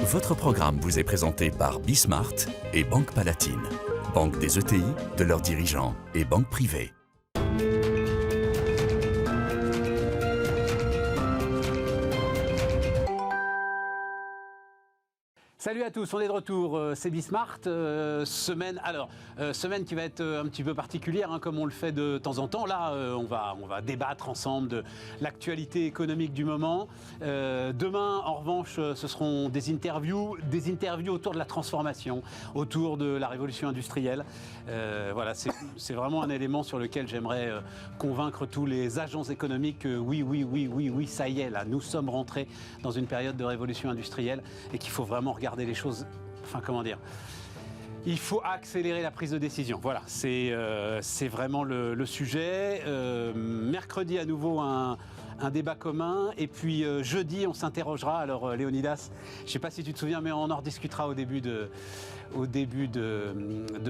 Votre programme vous est présenté par Bismart et Banque Palatine, banque des ETI, de leurs dirigeants et banque privée. Salut à tous, on est de retour, c'est Bismart, semaine qui va être un petit peu particulière, hein, comme on le fait de temps en temps. Là, on va débattre ensemble de l'actualité économique du moment. Demain, en revanche, ce seront des interviews autour de la transformation, autour de la révolution industrielle. Voilà, c'est vraiment un élément sur lequel j'aimerais convaincre tous les agents économiques que oui, ça y est, là, nous sommes rentrés dans une période de révolution industrielle et qu'il faut vraiment regarder les choses, il faut accélérer la prise de décision. Voilà, c'est vraiment le sujet. Mercredi, à nouveau, un débat commun. Et puis jeudi, on s'interrogera. Alors Léonidas, je ne sais pas si tu te souviens, mais on en rediscutera au début de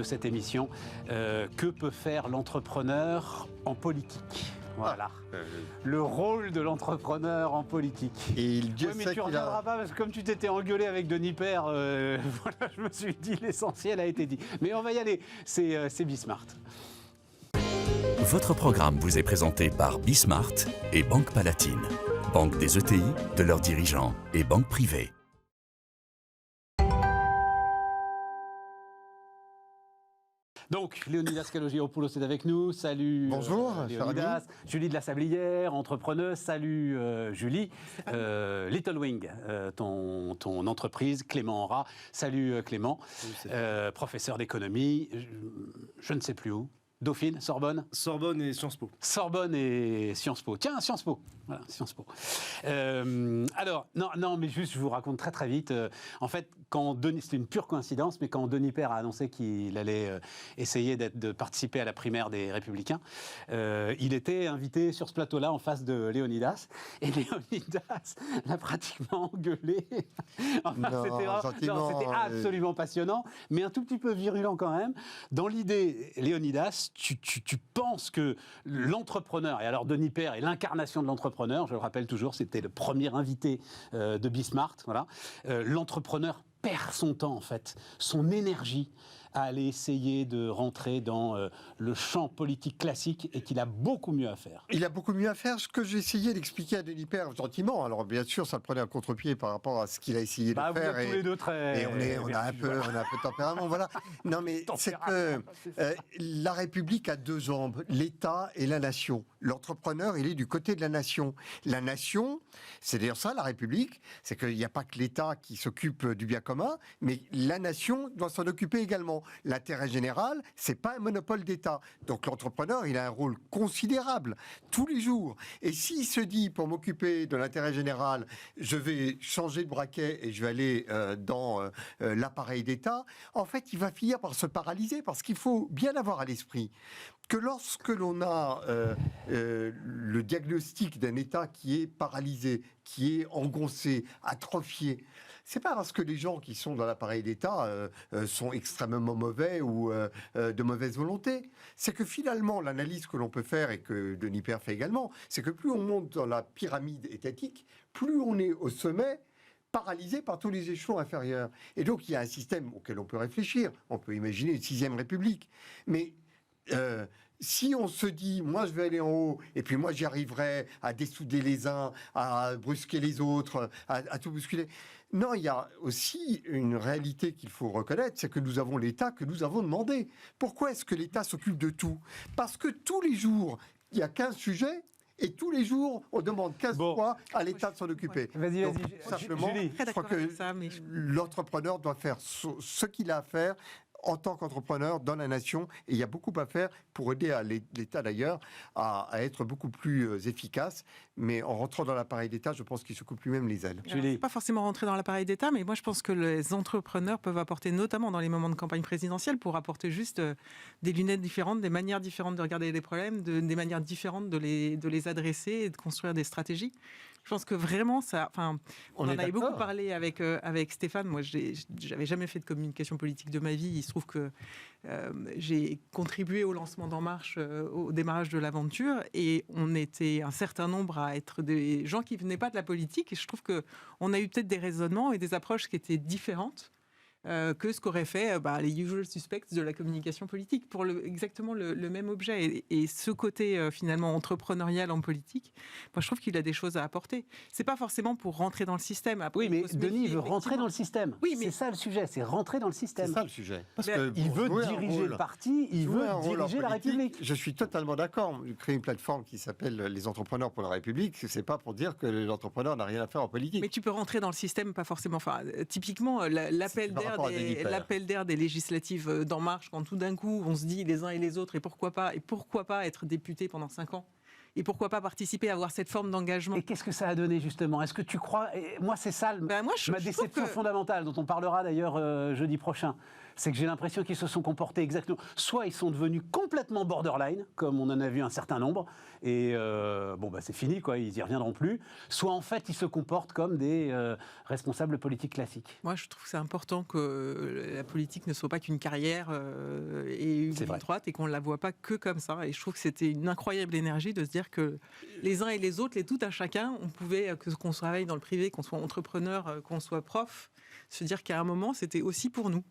cette émission. Que peut faire l'entrepreneur en politique ? Voilà, le rôle de l'entrepreneur en politique. Et Dieu mais sait tu ne reviendras pas parce que comme tu t'étais engueulé avec Denis Père, voilà, je me suis dit l'essentiel a été dit. Mais on va y aller, c'est Bismart. Votre programme vous est présenté par Bismart et Banque Palatine, banque des ETI, de leurs dirigeants et banque privée. Donc, Léonidas Kalogiropoulos est avec nous. Salut. Bonjour, Léonidas. Julie de la Sablière, entrepreneuse. Salut Julie. Little Wing, ton entreprise. Clément Henrat. Salut Clément. Professeur d'économie. Je ne sais plus où. Dauphine, Sorbonne. Sorbonne et Sciences Po. Sorbonne et Sciences Po. Tiens, Sciences Po. Voilà, Sciences Po. Alors, non, mais juste, je vous raconte très vite. En fait, c'était une pure coïncidence, mais quand Denis Père a annoncé qu'il allait essayer de participer à la primaire des Républicains, il était invité sur ce plateau-là en face de Léonidas. Et Léonidas l'a pratiquement engueulé. C'était absolument passionnant, mais un tout petit peu virulent quand même. Dans l'idée, Léonidas, tu penses que l'entrepreneur, et alors Denis Père est l'incarnation de l'entrepreneur, je le rappelle toujours, c'était le premier invité de Bismart, voilà. L'entrepreneur perd son temps en fait, son énergie à aller essayer de rentrer dans le champ politique classique et qu'il a beaucoup mieux à faire. Il a beaucoup mieux à faire. Ce que j'ai essayé d'expliquer à Denis Père gentiment, alors bien sûr ça le prenait à contre-pied par rapport à ce qu'il a essayé de faire. Vous êtes tous les deux très... Et on a un peu de tempérament, voilà. Non mais c'est que la République a deux jambes, l'État et la nation. L'entrepreneur, il est du côté de la nation. La nation, c'est d'ailleurs ça la République, c'est qu'il n'y a pas que l'État qui s'occupe du bien commun, mais la nation doit s'en occuper également. L'intérêt général, c'est pas un monopole d'État. Donc l'entrepreneur, il a un rôle considérable tous les jours. Et s'il se dit, pour m'occuper de l'intérêt général, je vais changer de braquet et je vais aller dans l'appareil d'État, en fait, il va finir par se paralyser parce qu'il faut bien avoir à l'esprit que lorsque l'on a le diagnostic d'un État qui est paralysé, qui est engoncé, atrophié, c'est pas parce que les gens qui sont dans l'appareil d'État sont extrêmement mauvais ou de mauvaise volonté. C'est que finalement, l'analyse que l'on peut faire et que Denis Père fait également, c'est que plus on monte dans la pyramide étatique, plus on est au sommet, paralysé par tous les échelons inférieurs. Et donc, il y a un système auquel on peut réfléchir. On peut imaginer une 6e République. Mais si on se dit, moi je vais aller en haut, et puis moi j'y arriverai à dessouder les uns, à brusquer les autres, à tout bousculer. Non, il y a aussi une réalité qu'il faut reconnaître, c'est que nous avons l'État que nous avons demandé. Pourquoi est-ce que l'État s'occupe de tout ? Parce que tous les jours, il y a 15 sujets, et tous les jours, on demande 15 fois à l'État de s'en occuper. Vas-y, simplement, Julie. Je crois que l'entrepreneur doit faire ce qu'il a à faire en tant qu'entrepreneur dans la nation, et il y a beaucoup à faire pour aider l'État d'ailleurs à être beaucoup plus efficace, mais en rentrant dans l'appareil d'État, je pense qu'il se coupe lui-même les ailes. C'est pas forcément rentrer dans l'appareil d'État, mais moi je pense que les entrepreneurs peuvent apporter, notamment dans les moments de campagne présidentielle, pour apporter juste des lunettes différentes, des manières différentes de regarder les problèmes, des manières différentes de les adresser et de construire des stratégies. Je pense que vraiment, on en avait beaucoup d'accord. parlé avec Stéphane. Moi, j'avais jamais fait de communication politique de ma vie. Il se trouve que j'ai contribué au lancement d'En Marche, au démarrage de l'aventure, et on était un certain nombre à être des gens qui venaient pas de la politique. Et je trouve qu'on a eu peut-être des raisonnements et des approches qui étaient différentes que ce qu'auraient fait les usual suspects de la communication politique pour exactement le même objet. Et ce côté finalement entrepreneurial en politique, moi je trouve qu'il a des choses à apporter. C'est pas forcément pour rentrer dans le système. Après, Oui, mais Denis veut rentrer dans le système. Oui, mais c'est ça le sujet, c'est rentrer dans le système. C'est ça le sujet. Parce Mais que Il pour veut jouer un diriger rôle- le parti, il jouer veut un rôle en diriger la politique, République. Je suis totalement d'accord. Créer une plateforme qui s'appelle les entrepreneurs pour la République, c'est pas pour dire que l'entrepreneur n'a rien à faire en politique. Mais tu peux rentrer dans le système, pas forcément. Enfin, typiquement, l'appel par rapport à Denis Père. des législatives d'En Marche, quand tout d'un coup, on se dit les uns et les autres, et pourquoi pas être député pendant 5 ans, et pourquoi pas participer, avoir cette forme d'engagement. Et qu'est-ce que ça a donné justement? Est-ce que tu crois? Et moi, c'est ça Moi, ma je trouve déception que- fondamentale, dont on parlera d'ailleurs jeudi prochain. C'est que j'ai l'impression qu'ils se sont comportés exactement. Soit ils sont devenus complètement borderline, comme on en a vu un certain nombre, et c'est fini, quoi, ils y reviendront plus. Soit en fait ils se comportent comme des responsables politiques classiques. Moi, je trouve que c'est important que la politique ne soit pas qu'une carrière et une C'est ligne vrai. droite, et qu'on ne la voit pas que comme ça. Et je trouve que c'était une incroyable énergie de se dire que les uns et les autres, tout un chacun, on pouvait, qu'on travaille dans le privé, qu'on soit entrepreneur, qu'on soit prof, se dire qu'à un moment, c'était aussi pour nous.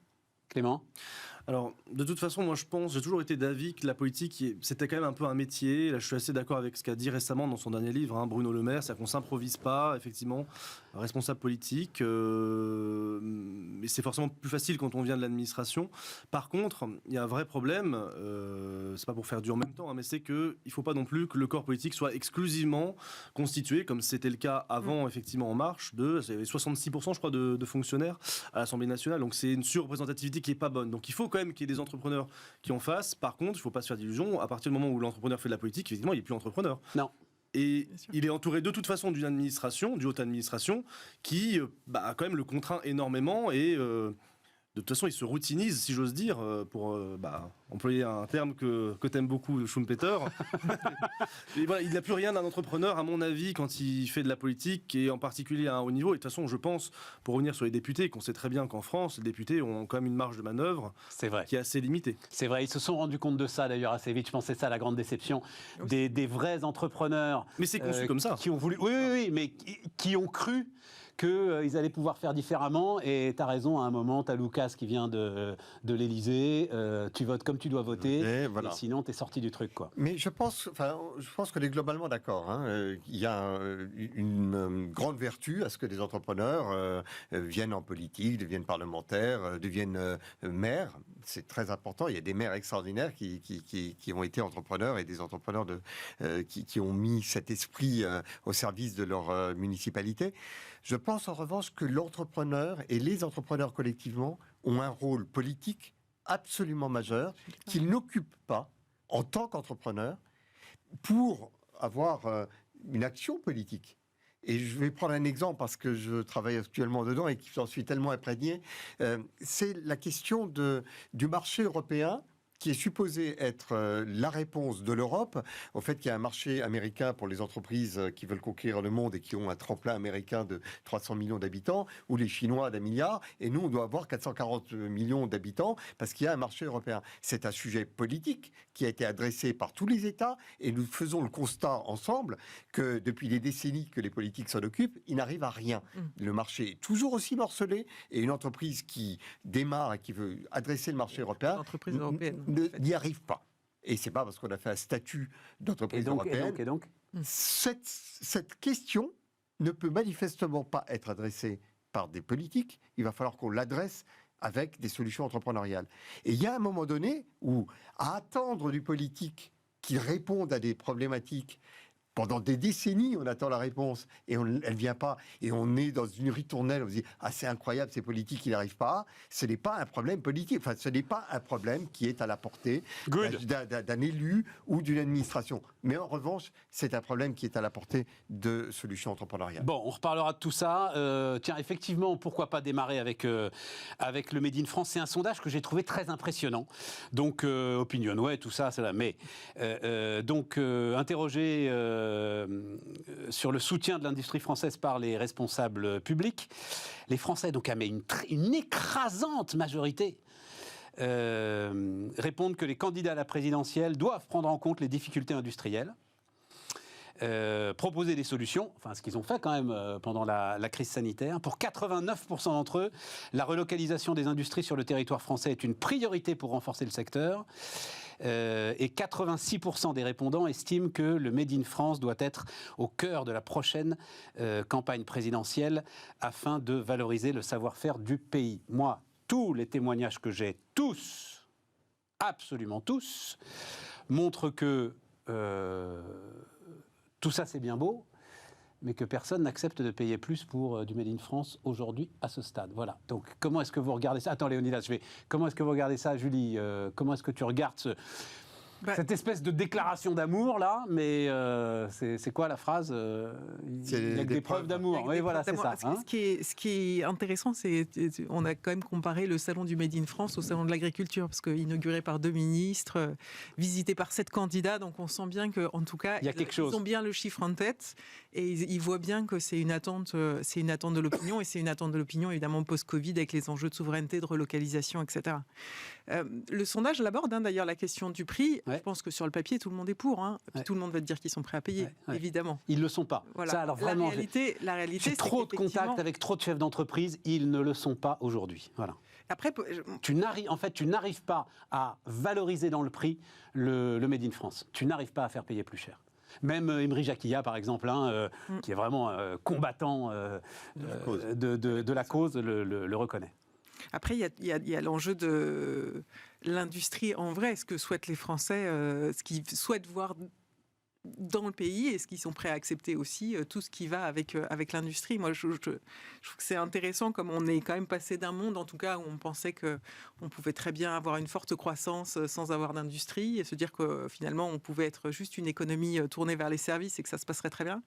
Clément? Alors, de toute façon, moi, j'ai toujours été d'avis que la politique, c'était quand même un peu un métier. Là, je suis assez d'accord avec ce qu'a dit récemment dans son dernier livre, Bruno Le Maire, c'est-à-dire qu'on s'improvise pas, effectivement, responsable politique. Mais c'est forcément plus facile quand on vient de l'administration. Par contre, il y a un vrai problème, c'est pas pour faire du en même temps, mais c'est qu'il ne faut pas non plus que le corps politique soit exclusivement constitué, comme c'était le cas avant, effectivement, En Marche, il y avait 66%, je crois, de fonctionnaires à l'Assemblée nationale. Donc, c'est une surreprésentativité qui n'est pas bonne. Donc, il faut quand même qu'il y ait des entrepreneurs qui en fassent. Par contre, il ne faut pas se faire d'illusions. À partir du moment où l'entrepreneur fait de la politique, effectivement, il n'est plus entrepreneur. Non. Et il est entouré de toute façon d'une administration, d'une haute administration, qui a quand même le contraint énormément et de toute façon il se routinise, si j'ose dire, pour employer un terme que t'aimes beaucoup, Schumpeter. Et voilà, il n'a plus rien d'un entrepreneur, à mon avis, quand il fait de la politique, et en particulier à un haut niveau. Et de toute façon, je pense, pour revenir sur les députés, qu'on sait très bien qu'en France, les députés ont quand même une marge de manœuvre C'est vrai. qui est assez limitée. C'est vrai, ils se sont rendus compte de ça d'ailleurs assez vite. Je pense que c'est ça la grande déception des vrais entrepreneurs. Mais c'est conçu comme ça. Qui ont voulu, oui, mais qui ont cru qu'ils allaient pouvoir faire différemment. Et tu as raison, à un moment, tu as Lucas qui vient de l'Élysée, tu votes comme tu dois voter, Et voilà. et sinon tu es sorti du truc, quoi. Mais je pense qu'on est globalement d'accord. Il y a une grande vertu à ce que les entrepreneurs viennent en politique, deviennent parlementaires, deviennent maires. C'est très important. Il y a des maires extraordinaires qui ont été entrepreneurs et des entrepreneurs qui ont mis cet esprit au service de leur municipalité. Je pense en revanche que l'entrepreneur et les entrepreneurs collectivement ont un rôle politique absolument majeur qu'ils n'occupent pas en tant qu'entrepreneur pour avoir une action politique. Et je vais prendre un exemple parce que je travaille actuellement dedans et que j'en suis tellement imprégné. C'est la question du marché européen qui est supposé être la réponse de l'Europe au fait qu'il y a un marché américain pour les entreprises qui veulent conquérir le monde et qui ont un tremplin américain de 300 millions d'habitants, ou les Chinois d'1 milliard, et nous on doit avoir 440 millions d'habitants parce qu'il y a un marché européen. C'est un sujet politique qui a été adressé par tous les États, et nous faisons le constat ensemble que depuis des décennies que les politiques s'en occupent, il n'arrive à rien. Le marché est toujours aussi morcelé, et une entreprise qui démarre et qui veut adresser le marché européen L'entreprise européenne. n'y arrive pas. Et c'est pas parce qu'on a fait un statut d'entreprise européenne. Et donc Cette question ne peut manifestement pas être adressée par des politiques. Il va falloir qu'on l'adresse avec des solutions entrepreneuriales. Et il y a un moment donné où, à attendre du politique qu'il réponde à des problématiques, pendant des décennies, on attend la réponse et elle ne vient pas. Et on est dans une ritournelle, on se dit « Ah, c'est incroyable, ces politiques, ils n'arrivent pas ». Ce n'est pas un problème politique. Enfin, ce n'est pas un problème qui est à la portée d'un élu ou d'une administration. Mais en revanche, c'est un problème qui est à la portée de solutions entrepreneuriales. Bon, on reparlera de tout ça. Tiens, effectivement, pourquoi pas démarrer avec le Made in France. C'est un sondage que j'ai trouvé très impressionnant. Donc, Opinionway, tout ça, c'est là. Mais, interroger sur le soutien de l'industrie française par les responsables publics. Les Français, donc, mais une écrasante majorité, répondent que les candidats à la présidentielle doivent prendre en compte les difficultés industrielles, proposer des solutions, enfin ce qu'ils ont fait quand même pendant la crise sanitaire. Pour 89% d'entre eux, la relocalisation des industries sur le territoire français est une priorité pour renforcer le secteur. Et 86% des répondants estiment que le Made in France doit être au cœur de la prochaine campagne présidentielle afin de valoriser le savoir-faire du pays. Moi, tous les témoignages que j'ai, tous, absolument tous, montrent que tout ça c'est bien beau, mais que personne n'accepte de payer plus pour du Made in France aujourd'hui à ce stade. Voilà. Donc comment est-ce que vous regardez ça ? Attends Léonidas, comment est-ce que vous regardez ça, Julie ? Comment est-ce que tu regardes cette espèce de déclaration d'amour là ? Mais c'est quoi la phrase ? Il y a que des preuves d'amour. Oui, voilà, c'est ça. Hein, ce qui est intéressant, c'est on a quand même comparé le salon du Made in France au salon de l'agriculture, parce qu'inauguré par 2 ministres, visité par 7 candidats, donc on sent bien qu'en tout cas, ils ont bien le chiffre en tête et ils voient bien que c'est une attente de l'opinion, et c'est une attente de l'opinion évidemment post-Covid avec les enjeux de souveraineté, de relocalisation, etc. Le sondage l'aborde d'ailleurs la question du prix. Ouais. Je pense que sur le papier, tout le monde est pour. Hein. Ouais. Tout le monde va te dire qu'ils sont prêts à payer, évidemment. Ils ne le sont pas. Voilà. Ça, alors vraiment, la réalité, j'ai trop de contacts avec trop de chefs d'entreprise. Ils ne le sont pas aujourd'hui. Voilà. Après, tu n'arrives pas à valoriser dans le prix le Made in France. Tu n'arrives pas à faire payer plus cher. Même Imri Jacquia, par exemple, qui est vraiment combattant de la cause, le reconnaît. Après, il y a l'enjeu de l'industrie en vrai. Ce que souhaitent les Français, ce qu'ils souhaitent voir dans le pays, et ce qu'ils sont prêts à accepter aussi tout ce qui va avec l'industrie. Moi, je trouve que c'est intéressant, comme on est quand même passé d'un monde, en tout cas, où on pensait qu'on pouvait très bien avoir une forte croissance sans avoir d'industrie, et se dire que finalement, on pouvait être juste une économie tournée vers les services et que ça se passerait très bien.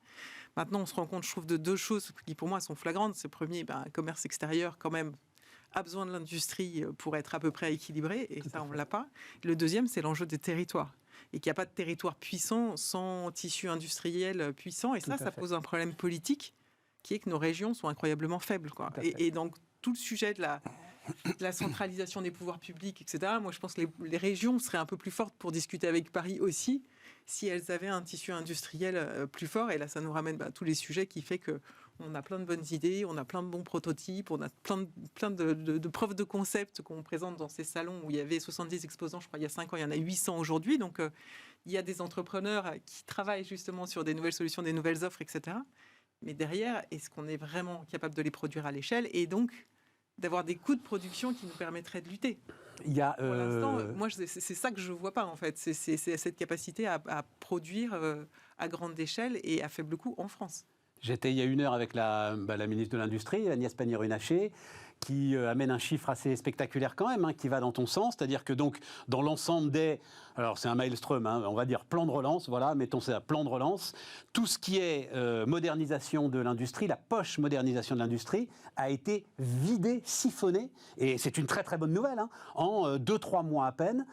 Maintenant, on se rend compte, je trouve, de 2 choses qui, pour moi, sont flagrantes. C'est premier, commerce extérieur, quand même, a besoin de l'industrie pour être à peu près équilibré, et ça, on ne l'a pas. Le deuxième, c'est l'enjeu des territoires. Et qu'il n'y a pas de territoire puissant sans tissu industriel puissant. Et ça pose un problème politique, qui est que nos régions sont incroyablement faibles, quoi. Et donc, tout le sujet de la centralisation des pouvoirs publics, etc., moi, je pense que les régions seraient un peu plus fortes pour discuter avec Paris aussi, si elles avaient un tissu industriel plus fort. Et là, ça nous ramène à tous les sujets qui fait que on a plein de bonnes idées, on a plein de bons prototypes, on a plein de preuves de concept qu'on présente dans ces salons où il y avait 70 exposants, je crois, il y a 5 ans, il y en a 800 aujourd'hui. Donc, il y a des entrepreneurs qui travaillent justement sur des nouvelles solutions, des nouvelles offres, etc. Mais derrière, est-ce qu'on est vraiment capable de les produire à l'échelle, et donc d'avoir des coûts de production qui nous permettraient de lutter? Pour l'instant, moi, c'est ça que je ne vois pas, en fait. C'est cette capacité à produire à grande échelle et à faible coût en France. J'étais il y a 1 heure avec la ministre de l'Industrie, Agnès Pannier-Runacher, qui amène un chiffre assez spectaculaire quand même, qui va dans ton sens. C'est-à-dire que donc, dans l'ensemble des... Alors, c'est un maelstrom, on va dire plan de relance, voilà, mettons ça, plan de relance. Tout ce qui est modernisation de l'industrie, la poche modernisation de l'industrie, a été vidée, siphonnée, et c'est une très très bonne nouvelle, en 2-3 mois à peine,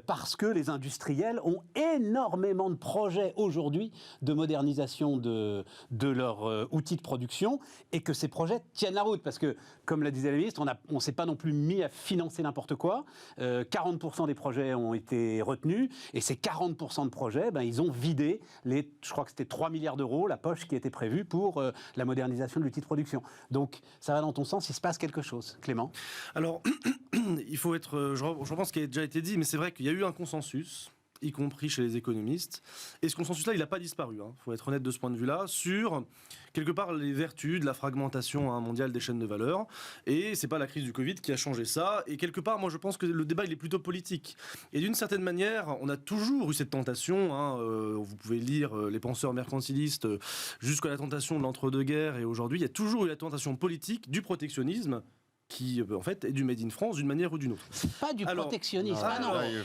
parce que les industriels ont énormément de projets aujourd'hui de modernisation de leurs outils de production, et que ces projets tiennent la route, parce que, comme l'a disait la ministre, on ne s'est pas non plus mis à financer n'importe quoi. 40% des projets ont été retenus, et ces 40% de projets, ils ont vidé je crois que c'était 3 milliards d'euros, la poche qui était prévue pour la modernisation de l'outil de production. Donc, ça va dans ton sens, il se passe quelque chose. Clément ? Alors, il faut être... Je pense qu'il a déjà été dit, mais c'est vrai qu'il y a eu un consensus, y compris chez les économistes. Et ce consensus-là, il n'a pas disparu. Il faut être honnête de ce point de vue-là, sur, quelque part, les vertus de la fragmentation mondiale des chaînes de valeur. Et c'est pas la crise du Covid qui a changé ça. Et quelque part, moi, je pense que le débat, il est plutôt politique. Et d'une certaine manière, on a toujours eu cette tentation. Vous pouvez lire les penseurs mercantilistes jusqu'à la tentation de l'entre-deux-guerres. Et aujourd'hui, il y a toujours eu la tentation politique du protectionnisme, qui en fait est du Made in France d'une manière ou d'une autre. C'est pas du protectionnisme.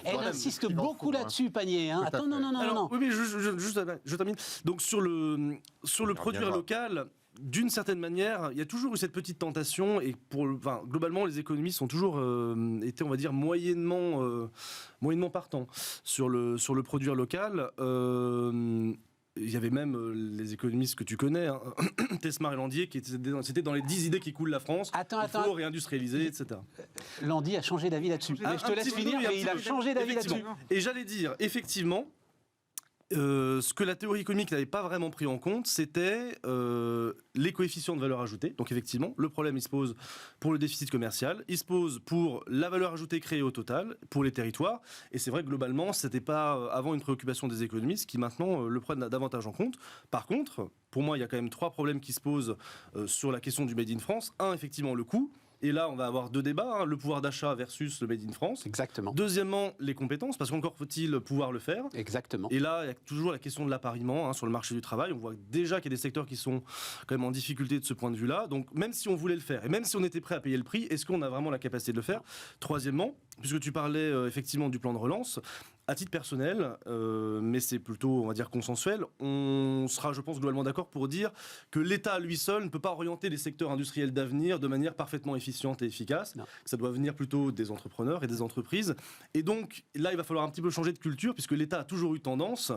Elle insiste beaucoup là-dessus, Pannier. Attends, non. Oui, mais je termine. Donc sur le produire local, d'une certaine manière, il y a toujours eu cette petite tentation, et globalement, les économistes ont toujours été, on va dire, moyennement partants sur le produire local. il y avait même les économistes que tu connais, hein, Tesmar et Landier, c'était dans les 10 idées qui coulent la France. Attends. Il faut réindustrialiser, etc. Landy a changé d'avis là-dessus. Mais je te laisse finir, mais il a changé d'avis là-dessus. Et j'allais dire, effectivement, ce que la théorie économique n'avait pas vraiment pris en compte, c'était les coefficients de valeur ajoutée. Donc effectivement, le problème, il se pose pour le déficit commercial, il se pose pour la valeur ajoutée créée au total, pour les territoires. Et c'est vrai que globalement, ce n'était pas avant une préoccupation des économistes qui maintenant le prennent davantage en compte. Par contre, pour moi, il y a quand même 3 problèmes qui se posent sur la question du Made in France. Un, effectivement, le coût. Et là, on va avoir 2 débats, hein, le pouvoir d'achat versus le Made in France. Exactement. Deuxièmement, les compétences, parce qu'encore faut-il pouvoir le faire. Exactement. Et là, il y a toujours la question de l'appariement hein, sur le marché du travail. On voit déjà qu'il y a des secteurs qui sont quand même en difficulté de ce point de vue-là. Donc, même si on voulait le faire, et même si on était prêt à payer le prix, est-ce qu'on a vraiment la capacité de le faire ? Troisièmement, puisque tu parlais effectivement du plan de relance, à titre personnel, mais c'est plutôt, on va dire, consensuel, on sera, je pense, globalement d'accord pour dire que l'État, à lui seul, ne peut pas orienter les secteurs industriels d'avenir de manière parfaitement efficiente et efficace. Non. Ça doit venir plutôt des entrepreneurs et des entreprises. Et donc, là, il va falloir un petit peu changer de culture, puisque l'État a toujours eu tendance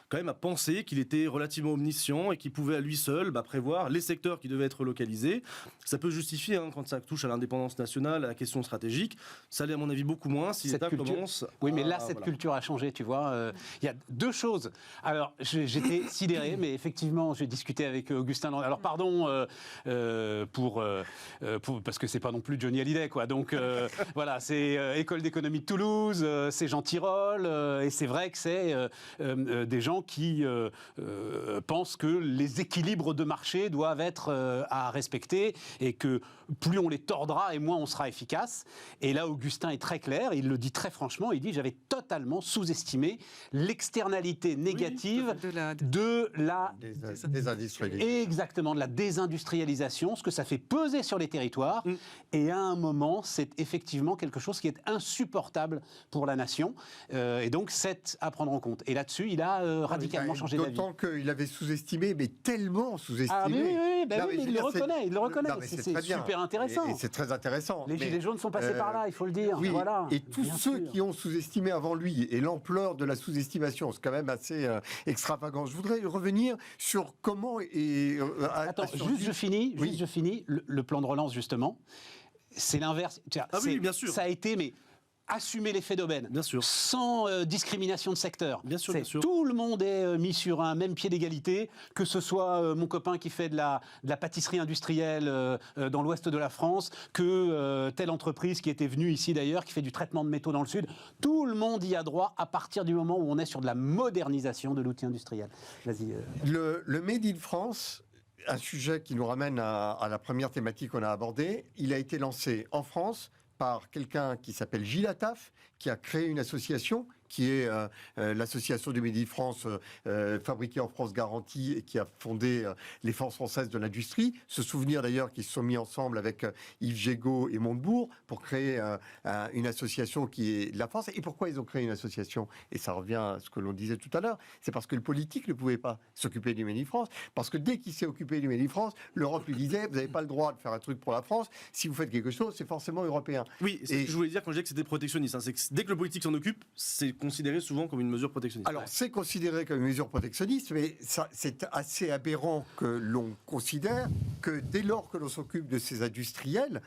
quand même à penser qu'il était relativement omniscient et qu'il pouvait à lui seul prévoir les secteurs qui devaient être localisés. Ça peut justifier hein, quand ça touche à l'indépendance nationale, à la question stratégique. Ça l'est à mon avis beaucoup moins si l'État commence... Oui, mais là, cette culture a changé, tu vois. Il y a 2 choses. Alors, j'étais sidéré, mais effectivement, j'ai discuté avec Augustin Landy. Alors, pardon parce que c'est pas non plus Johnny Hallyday, quoi. Donc, voilà, c'est École d'économie de Toulouse, c'est Jean Tirole, et c'est vrai que c'est des gens qui pensent que les équilibres de marché doivent être à respecter et que plus on les tordra et moins on sera efficace. Et là, Augustin est très clair, il le dit très franchement, il dit « j'avais totalement sous-estimé l'externalité négative de la désindustrialisation. Exactement, de la désindustrialisation, ce que ça fait peser sur les territoires. Et à un moment, c'est effectivement quelque chose qui est insupportable pour la nation. Et donc, c'est à prendre en compte. Et là-dessus, il a radicalement changé d'avis. D'autant qu'il avait sous-estimé, mais tellement sous-estimé. Ah mais il le reconnaît, Non, mais c'est très bien. super intéressant. Et c'est très intéressant. Les Gilets jaunes sont passés par là, il faut le dire. Oui, voilà, et tous ceux qui ont sous-estimé avant lui, et l'ampleur de la sous-estimation, c'est quand même assez extravagant. Je voudrais revenir sur comment... Attends, je finis. Le plan de relance, justement, c'est l'inverse. Oui, bien sûr. Ça a été, mais... assumer l'effet d'aubaine, bien sûr, sans discrimination de secteur. Bien sûr, bien sûr. Tout le monde est mis sur un même pied d'égalité, que ce soit mon copain qui fait de la pâtisserie industrielle dans l'ouest de la France, que telle entreprise qui était venue ici d'ailleurs, qui fait du traitement de métaux dans le sud. Tout le monde y a droit à partir du moment où on est sur de la modernisation de l'outil industriel. Vas-y. Le Made in France, un sujet qui nous ramène à la première thématique qu'on a abordée, il a été lancé en France par quelqu'un qui s'appelle Gilles Attaf, qui a créé une association qui est l'association du Made in France, fabriqué en France garantie, et qui a fondé les Forces françaises de l'industrie. Se souvenir d'ailleurs qu'ils se sont mis ensemble avec Yves Gégaud et Montebourg pour créer une association qui est de la France. Et pourquoi ils ont créé une association ? Et ça revient à ce que l'on disait tout à l'heure, c'est parce que le politique ne pouvait pas s'occuper du Made in France, parce que dès qu'il s'est occupé du Made in France, l'Europe lui disait, vous n'avez pas le droit de faire un truc pour la France, si vous faites quelque chose, c'est forcément européen. Oui, c'est ce que je voulais dire quand je disais que c'était protectionniste. Hein. C'est que dès que le politique s'en occupe, c'est considéré souvent comme une mesure protectionniste. Alors, c'est considéré comme une mesure protectionniste, mais c'est assez aberrant que l'on considère que dès lors que l'on s'occupe de ces industriels,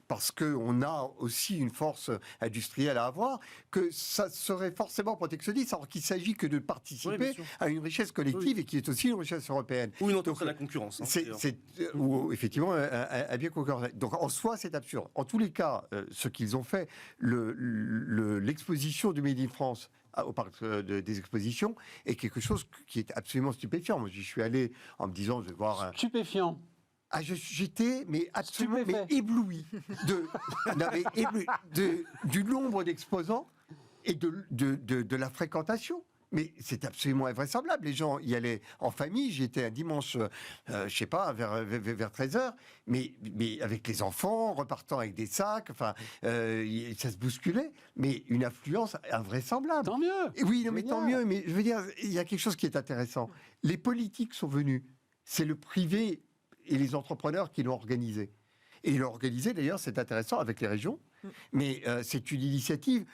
parce qu'on a aussi une force industrielle à avoir, que ça serait forcément protectionniste, alors qu'il s'agit que de participer à une richesse collective et qui est aussi une richesse européenne. Ou une entorse à la concurrence. Hein, ou effectivement, un bien concurrentiel. Donc en soi, c'est absurde. En tous les cas, ce qu'ils ont fait, l'exposition du Made in France au parc des expositions est quelque chose qui est absolument stupéfiant. Moi, j'y suis allé en me disant, je vais voir... Stupéfiant. J'étais absolument ébloui du nombre d'exposants et de la fréquentation. Mais c'est absolument invraisemblable. Les gens y allaient en famille. J'étais un dimanche, je sais pas, vers 13h, mais avec les enfants, repartant avec des sacs. Enfin, ça se bousculait. Mais une affluence invraisemblable. Tant mieux. Oui, non, mais tant mieux. Mais je veux dire, il y a quelque chose qui est intéressant. Les politiques sont venus. C'est le privé et les entrepreneurs qui l'ont organisé. Et ils l'ont organisé, d'ailleurs, c'est intéressant, avec les régions. Mais c'est une initiative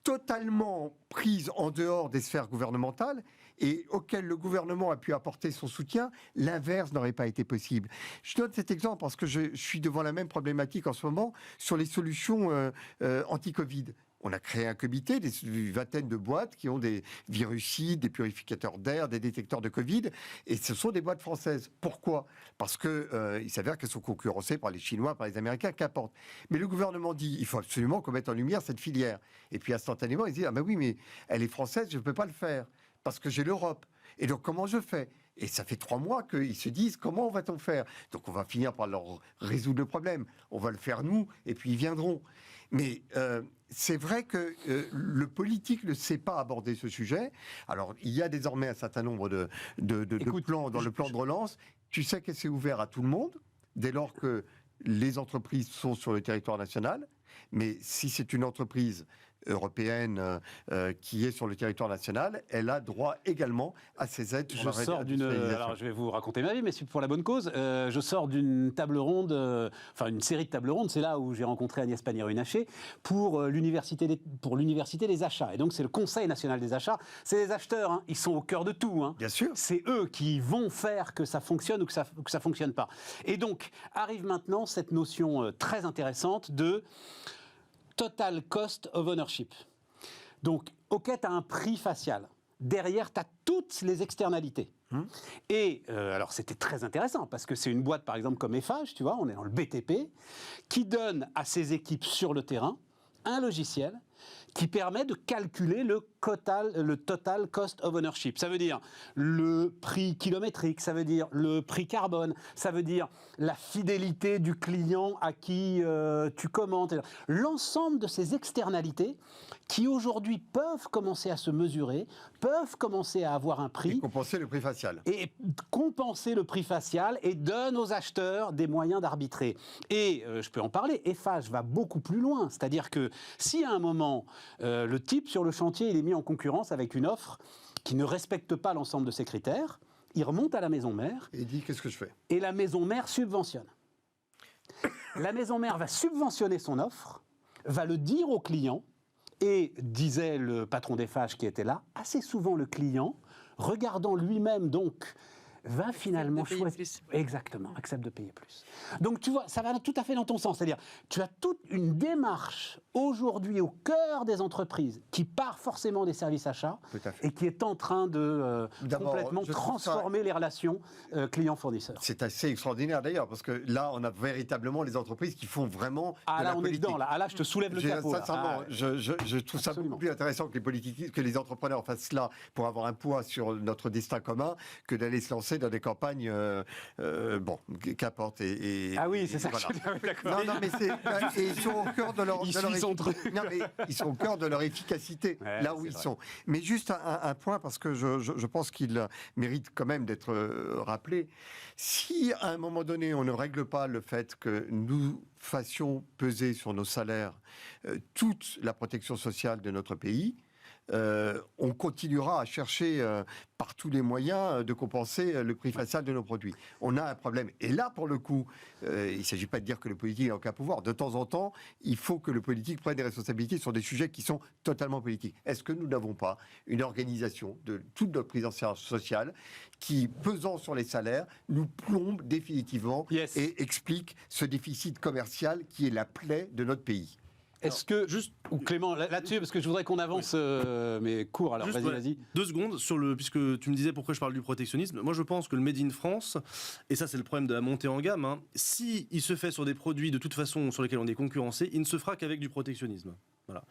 totalement prise en dehors des sphères gouvernementales et auquel le gouvernement a pu apporter son soutien, l'inverse n'aurait pas été possible. Je donne cet exemple parce que je suis devant la même problématique en ce moment sur les solutions anti-Covid. On a créé un comité, une vingtaine de boîtes qui ont des virucides, des purificateurs d'air, des détecteurs de Covid, et ce sont des boîtes françaises. Pourquoi ? Parce qu'il s'avère qu'elles sont concurrencées par les Chinois, par les Américains, qu'importe. Mais le gouvernement dit, il faut absolument qu'on mette en lumière cette filière. Et puis instantanément, ils disent, ah ben oui, mais elle est française, je ne peux pas le faire, parce que j'ai l'Europe. Et donc comment je fais ? Et ça fait 3 mois qu'ils se disent, comment va-t-on faire ? Donc on va finir par leur résoudre le problème. On va le faire nous, et puis ils viendront. Mais c'est vrai que le politique ne sait pas aborder ce sujet. Alors, il y a désormais un certain nombre de plans dans le plan de relance. Tu sais que c'est ouvert à tout le monde, dès lors que les entreprises sont sur le territoire national. Mais si c'est une entreprise européenne qui est sur le territoire national, elle a droit également à ces aides. Alors je vais vous raconter ma vie, mais c'est pour la bonne cause. Je sors d'une table ronde, une série de tables rondes. C'est là où j'ai rencontré Agnès Pannier-Runacher pour l'université des achats. Et donc c'est le Conseil national des achats. C'est les acheteurs, hein. Ils sont au cœur de tout. Hein. Bien sûr. C'est eux qui vont faire que ça fonctionne ou que ça fonctionne pas. Et donc arrive maintenant cette notion très intéressante de Total Cost of Ownership. Donc, OK, tu as un prix facial. Derrière, tu as toutes les externalités. Et alors, c'était très intéressant parce que c'est une boîte, par exemple, comme Eiffage, tu vois, on est dans le BTP, qui donne à ses équipes sur le terrain un logiciel qui permet de calculer le total cost of ownership. Ça veut dire le prix kilométrique, ça veut dire le prix carbone, ça veut dire la fidélité du client à qui tu commandes. L'ensemble de ces externalités qui aujourd'hui peuvent commencer à se mesurer, peuvent commencer à avoir un prix. Et compenser le prix facial. Et compenser le prix facial et donne aux acheteurs des moyens d'arbitrer. Et je peux en parler, Eiffage va beaucoup plus loin. C'est-à-dire que si à un moment, le type sur le chantier, il est mis en concurrence avec une offre qui ne respecte pas l'ensemble de ces critères, il remonte à la maison mère. Et il dit, qu'est-ce que je fais ? Et la maison mère subventionne. La maison mère va subventionner son offre, va le dire au client, et disait le patron d'Eiffage qui était là, assez souvent le client, regardant lui-même donc, va finalement choisir. Exactement, accepte de payer plus. Donc tu vois, ça va tout à fait dans ton sens. C'est-à-dire, tu as toute une démarche aujourd'hui au cœur des entreprises qui part forcément des services achats et qui est en train de complètement transformer les relations clients-fournisseurs. C'est assez extraordinaire d'ailleurs, parce que là, on a véritablement les entreprises qui font vraiment de la politique. Est dedans, là, je te soulève le capot. Sincèrement, je trouve ça beaucoup plus intéressant que les entrepreneurs fassent cela pour avoir un poids sur notre destin commun que d'aller se lancer dans des campagnes, qu'importe. Ah oui, c'est ça. Voilà. Je suis d'accord. Non, mais ils sont au cœur de leur, ils sont au cœur de leur efficacité, là où ils sont. Mais juste un point, parce que je pense qu'il mérite quand même d'être rappelé. Si à un moment donné, on ne règle pas le fait que nous fassions peser sur nos salaires toute la protection sociale de notre pays, on continuera à chercher par tous les moyens de compenser le prix facial de nos produits. On a un problème. Et là, pour le coup, il ne s'agit pas de dire que le politique n'a aucun pouvoir. De temps en temps, il faut que le politique prenne des responsabilités sur des sujets qui sont totalement politiques. Est-ce que nous n'avons pas une organisation de toute notre prise en charge sociale qui, pesant sur les salaires, nous plombe définitivement et explique ce déficit commercial qui est la plaie de notre pays? Est-ce que, juste, ou Clément, là-dessus, parce que je voudrais qu'on avance, mais court, alors juste, vas-y. 2 secondes, puisque tu me disais pourquoi je parle du protectionnisme. Moi, je pense que le Made in France, et ça, c'est le problème de la montée en gamme, si il se fait sur des produits, de toute façon, sur lesquels on est concurrencé, il ne se fera qu'avec du protectionnisme. Voilà.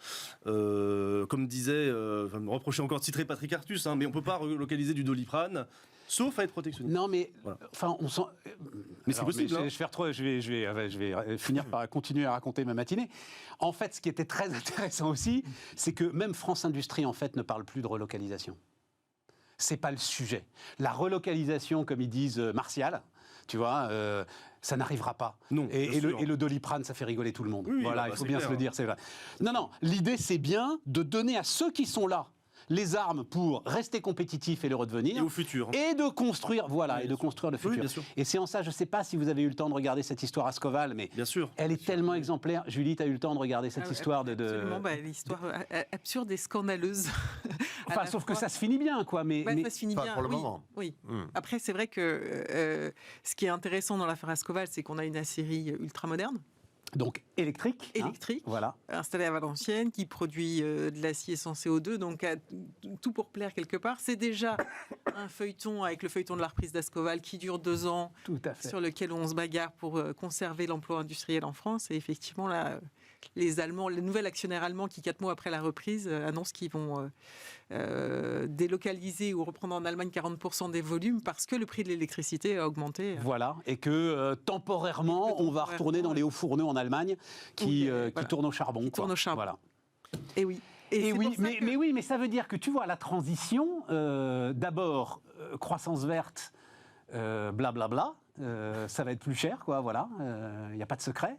Comme disait, me reprocher encore de citer Patrick Artus, mais on ne peut pas relocaliser du Doliprane, sauf à être protectionniste. Non, mais on sent. Mais c'est possible. Je vais finir par continuer à raconter ma matinée. En fait, ce qui était très intéressant aussi, c'est que même France Industrie, en fait, ne parle plus de relocalisation. C'est pas le sujet. La relocalisation, comme ils disent, martiale, tu vois, ça n'arrivera pas. Non, et le Doliprane, ça fait rigoler tout le monde. Oui, voilà, il faut bien se le dire, c'est vrai. Non, l'idée, c'est bien de donner à ceux qui sont là, les armes pour rester compétitif et le redevenir. Et au futur. Et de construire, voilà, Oui, et de bien sûr. construire le futur. Oui, bien sûr. Et c'est en ça, je ne sais pas si vous avez eu le temps de regarder cette histoire Ascoval, mais Bien sûr. elle est tellement exemplaire. Julie, tu as eu le temps de regarder cette Ah ouais, histoire absolument, l'histoire absurde et scandaleuse. Enfin, sauf que ça se finit bien, quoi. Mais Ça se finit Pas bien. pour le oui, moment. Oui. Après, Après, c'est vrai que ce qui est intéressant dans l'affaire Ascoval, c'est qu'on a une aciérie ultra moderne, donc électrique. hein, électrique, voilà. installée à Valenciennes, qui produit de l'acier sans CO2, donc tout pour plaire quelque part. C'est déjà un feuilleton avec le feuilleton de la reprise d'Ascoval qui dure 2 ans, Tout à fait. sur lequel on se bagarre pour conserver l'emploi industriel en France. Et effectivement, là, les Allemands, le nouvel actionnaire allemand qui, 4 mois après la reprise, annonce qu'ils vont délocaliser ou reprendre en Allemagne 40% des volumes parce que le prix de l'électricité a augmenté. Voilà, et que temporairement, on va retourner dans les hauts fourneaux en Allemagne qui voilà. tournent au charbon. Qui quoi. tournent au charbon. Voilà. Et oui. Et c'est oui, pour ça que- mais oui, mais ça veut dire que tu vois la transition, d'abord croissance verte, blablabla, ça va être plus cher, quoi, voilà, il n'y a pas de secret,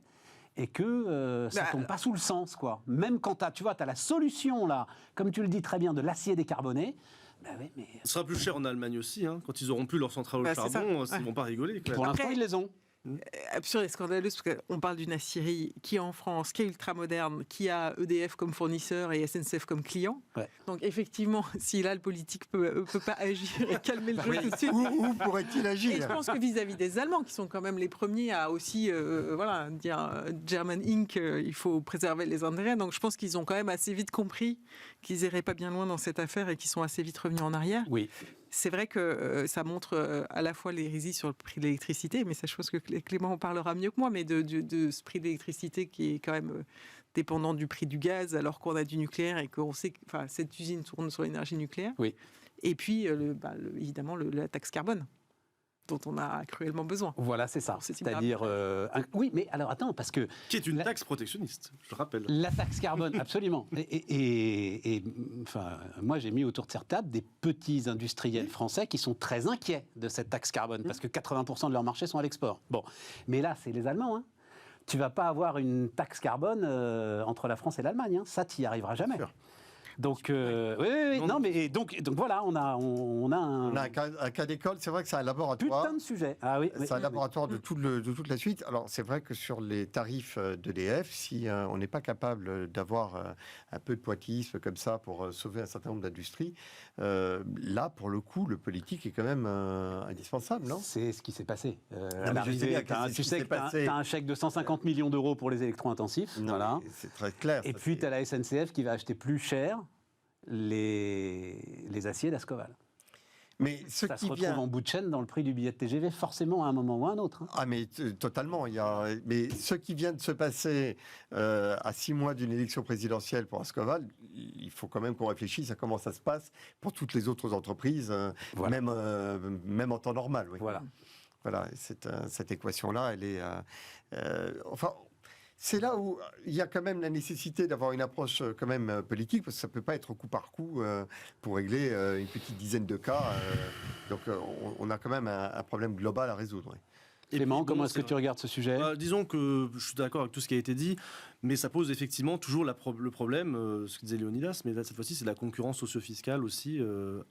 et que ça tombe pas sous le sens, quoi. Même quand tu as la solution, là, comme tu le dis très bien, de l'acier décarboné, bah oui, mais Ce sera plus cher en Allemagne aussi, hein. Quand ils auront plus leur centrale au C'est ça. charbon, ils Ouais. vont pas rigoler. pour l'instant, Après- ils les ont. Absurde et scandaleuse, parce qu'on parle d'une aciérie qui est en France, qui est ultra moderne, qui a EDF comme fournisseur et SNCF comme client. Ouais. Donc effectivement, si là le politique peut pas agir et calmer le jeu tout de suite. où pourrait-il Et je agir? pense que vis-à-vis des Allemands, qui sont quand même les premiers à aussi dire German Inc., il faut préserver les intérêts. Donc je pense qu'ils ont quand même assez vite compris qu'ils iraient pas bien loin dans cette affaire et qu'ils sont assez vite revenus en arrière. Oui. C'est vrai que ça montre à la fois l'hérésie sur le prix de l'électricité, mais ça, je pense que Clément en parlera mieux que moi, mais de ce prix de l'électricité qui est quand même dépendant du prix du gaz, alors qu'on a du nucléaire et qu'on sait que cette usine tourne sur l'énergie nucléaire. Oui. Et puis, évidemment, la taxe carbone, dont on a cruellement besoin. Voilà, c'est ça. Pour ce type C'est-à-dire, oui, mais alors attends, parce que Qui est une La- taxe protectionniste, je rappelle. la taxe carbone, absolument. Et enfin, moi, j'ai mis autour de cette table des petits industriels français qui sont très inquiets de cette taxe carbone, parce que 80% de leur marché sont à l'export. Bon, mais là, c'est les Allemands. Hein. Tu vas pas avoir une taxe carbone entre la France et l'Allemagne. Hein. Ça, tu n'y arriveras jamais. Sûr. Donc, oui, Non, non, mais donc voilà, on a un, On a un cas d'école, c'est vrai que c'est un laboratoire. putain de sujet. Ah oui, C'est un laboratoire de toute la suite. Alors, c'est vrai que sur les tarifs d'EDF, si on n'est pas capable d'avoir un peu de pointillisme comme ça pour sauver un certain nombre d'industries, là, pour le coup, le politique est quand même indispensable, non? C'est ce qui s'est passé. À mais je sais l'arrivée, bien que c'est ce tu qui sais s'est que tu passé. as un chèque de 150 millions d'euros pour les électro-intensifs. Non, Voilà. mais c'est très clair. Et ça, puis, c'est- tu as la SNCF qui va acheter plus cher les aciers d'Ascoval. Mais ce Ça se qui retrouve vient... en bout de chaîne dans le prix du billet de TGV, forcément à un moment ou à un autre. Hein. Ah mais totalement, mais ce qui vient de se passer à 6 mois d'une élection présidentielle pour Ascoval, il faut quand même qu'on réfléchisse à comment ça se passe pour toutes les autres entreprises, Voilà. même en temps normal. Oui. Voilà. Voilà, cette équation-là, elle est... enfin, c'est là où il y a quand même la nécessité d'avoir une approche quand même politique, parce que ça ne peut pas être coup par coup pour régler une petite dizaine de cas. Donc on a quand même un problème global à résoudre. Oui. Et Clément, puis, bon, comment est-ce que c'est tu regardes ce sujet? Disons que je suis d'accord avec tout ce qui a été dit, mais ça pose effectivement toujours le problème, ce que disait Léonidas, mais là, cette fois-ci, c'est la concurrence socio-fiscale aussi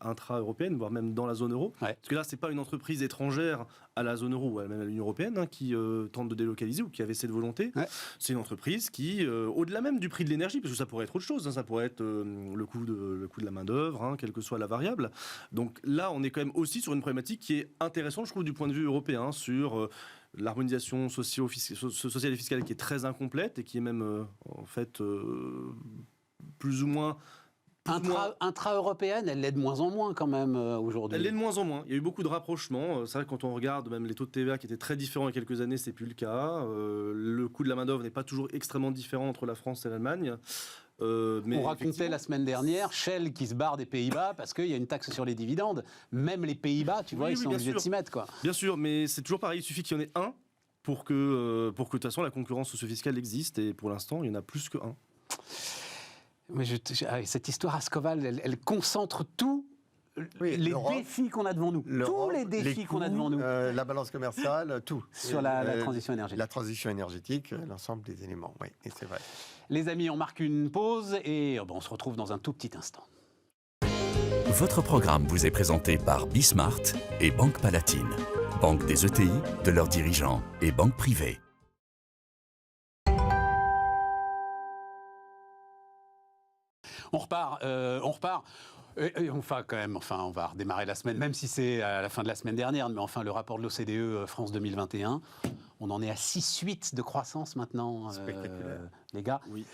intra-européenne, voire même dans la zone euro. Ouais. Parce que là, c'est pas une entreprise étrangère à la zone euro, ou même à l'Union européenne, hein, qui tente de délocaliser ou qui avait cette volonté. Ouais. C'est une entreprise qui, au-delà même du prix de l'énergie, parce que ça pourrait être autre chose, hein, ça pourrait être le coût de la main-d'œuvre, hein, quelle que soit la variable. Donc là, on est quand même aussi sur une problématique qui est intéressante, je trouve, du point de vue européen, sur l'harmonisation sociale et fiscale qui est très incomplète et qui est même en fait plus ou moins Intra-européenne, elle l'est de moins en moins quand même aujourd'hui. elle l'est de moins en moins. Il y a eu beaucoup de rapprochements. C'est vrai que quand on regarde même les taux de TVA qui étaient très différents il y a quelques années, c'est plus le cas. Le coût de la main-d'œuvre n'est pas toujours extrêmement différent entre la France et l'Allemagne. Mais on racontait effectivement, la semaine dernière Shell qui se barre des Pays-Bas parce qu'il y a une taxe sur les dividendes. Même les Pays-Bas, tu vois, Oui, ils oui, sont bien obligés de sûr. s'y mettre, quoi. Bien sûr, mais c'est toujours pareil. Il suffit qu'il y en ait un pour que de toute façon la concurrence socio-fiscale existe. Et pour l'instant, il y en a plus qu'un. Mais cette histoire Ascoval, elle concentre tout. Oui, Les l'Europe, défis qu'on a devant nous, tous l'Europe, les défis qu'on a coûts, devant nous la balance commerciale, tout. sur la transition énergétique. La transition énergétique, l'ensemble des éléments, oui, et c'est vrai. Les amis, on marque une pause et on se retrouve dans un tout petit instant. Votre programme vous est présenté par Bismart et Banque Palatine, banque des ETI, de leurs dirigeants et banque privée. On repart. On va redémarrer la semaine, même si c'est à la fin de la semaine dernière, mais enfin, le rapport de l'OCDE France 2021, on en est à 6,8 de croissance maintenant, les gars. Oui.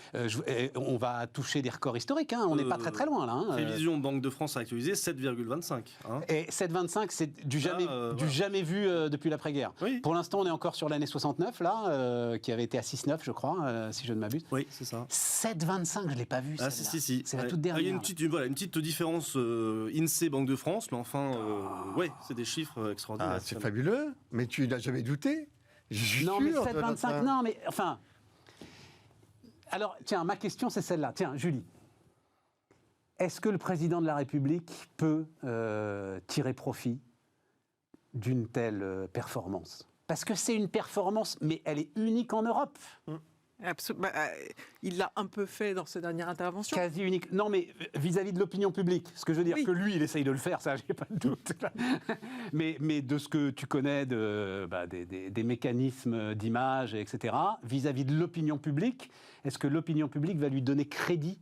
On va toucher des records historiques, hein. On n'est pas très loin, là. Prévision Banque de France actualisée, 7,25. Hein. Et 7,25, c'est du jamais vu depuis l'après-guerre. Oui. Pour l'instant, on est encore sur l'année 69, là, qui avait été à 6,9, je crois, si je ne m'abuse. Oui, c'est ça. 7,25, je ne l'ai pas vu, Ah, celle-là. si. C'est la Ouais. toute dernière. Il y a une petite différence INSEE Banque de France, mais enfin, c'est des chiffres extraordinaires. Ah, c'est fabuleux, mais tu n'as jamais douté. Je suis Non, mais sûr de 7,25, notre- non, mais enfin. Alors, tiens, ma question, c'est celle-là. Tiens, Julie. Est-ce que le président de la République peut tirer profit d'une telle performance? Parce que c'est une performance, mais elle est unique en Europe. Il l'a un peu fait dans sa dernière intervention. Quasi unique. Non, mais vis-à-vis de l'opinion publique. Ce que je veux dire, Oui. que lui, il essaye de le faire, ça, j'ai pas de doute. mais de ce que tu connais des mécanismes d'image, etc., vis-à-vis de l'opinion publique, est-ce que l'opinion publique va lui donner crédit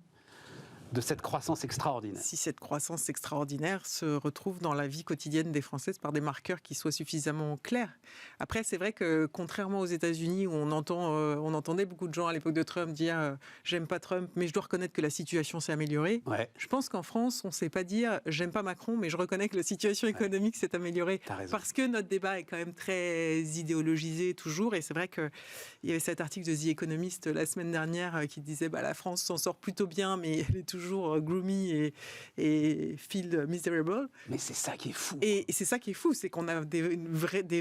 de cette croissance extraordinaire? Si cette croissance extraordinaire se retrouve dans la vie quotidienne des Françaises par des marqueurs qui soient suffisamment clairs. Après, c'est vrai que contrairement aux États-Unis où on entendait beaucoup de gens à l'époque de Trump dire j'aime pas Trump, mais je dois reconnaître que la situation s'est améliorée. Ouais, Je pense qu'en France, on ne sait pas dire j'aime pas Macron, mais je reconnais que la situation économique s'est améliorée. t'as raison. Parce que notre débat est quand même très idéologisé toujours. Et c'est vrai qu'il y avait cet article de The Economist la semaine dernière qui disait la France s'en sort plutôt bien, mais elle est toujours gloomy et feel miserable. Mais c'est ça qui est fou. Et c'est ça qui est fou, c'est qu'on a des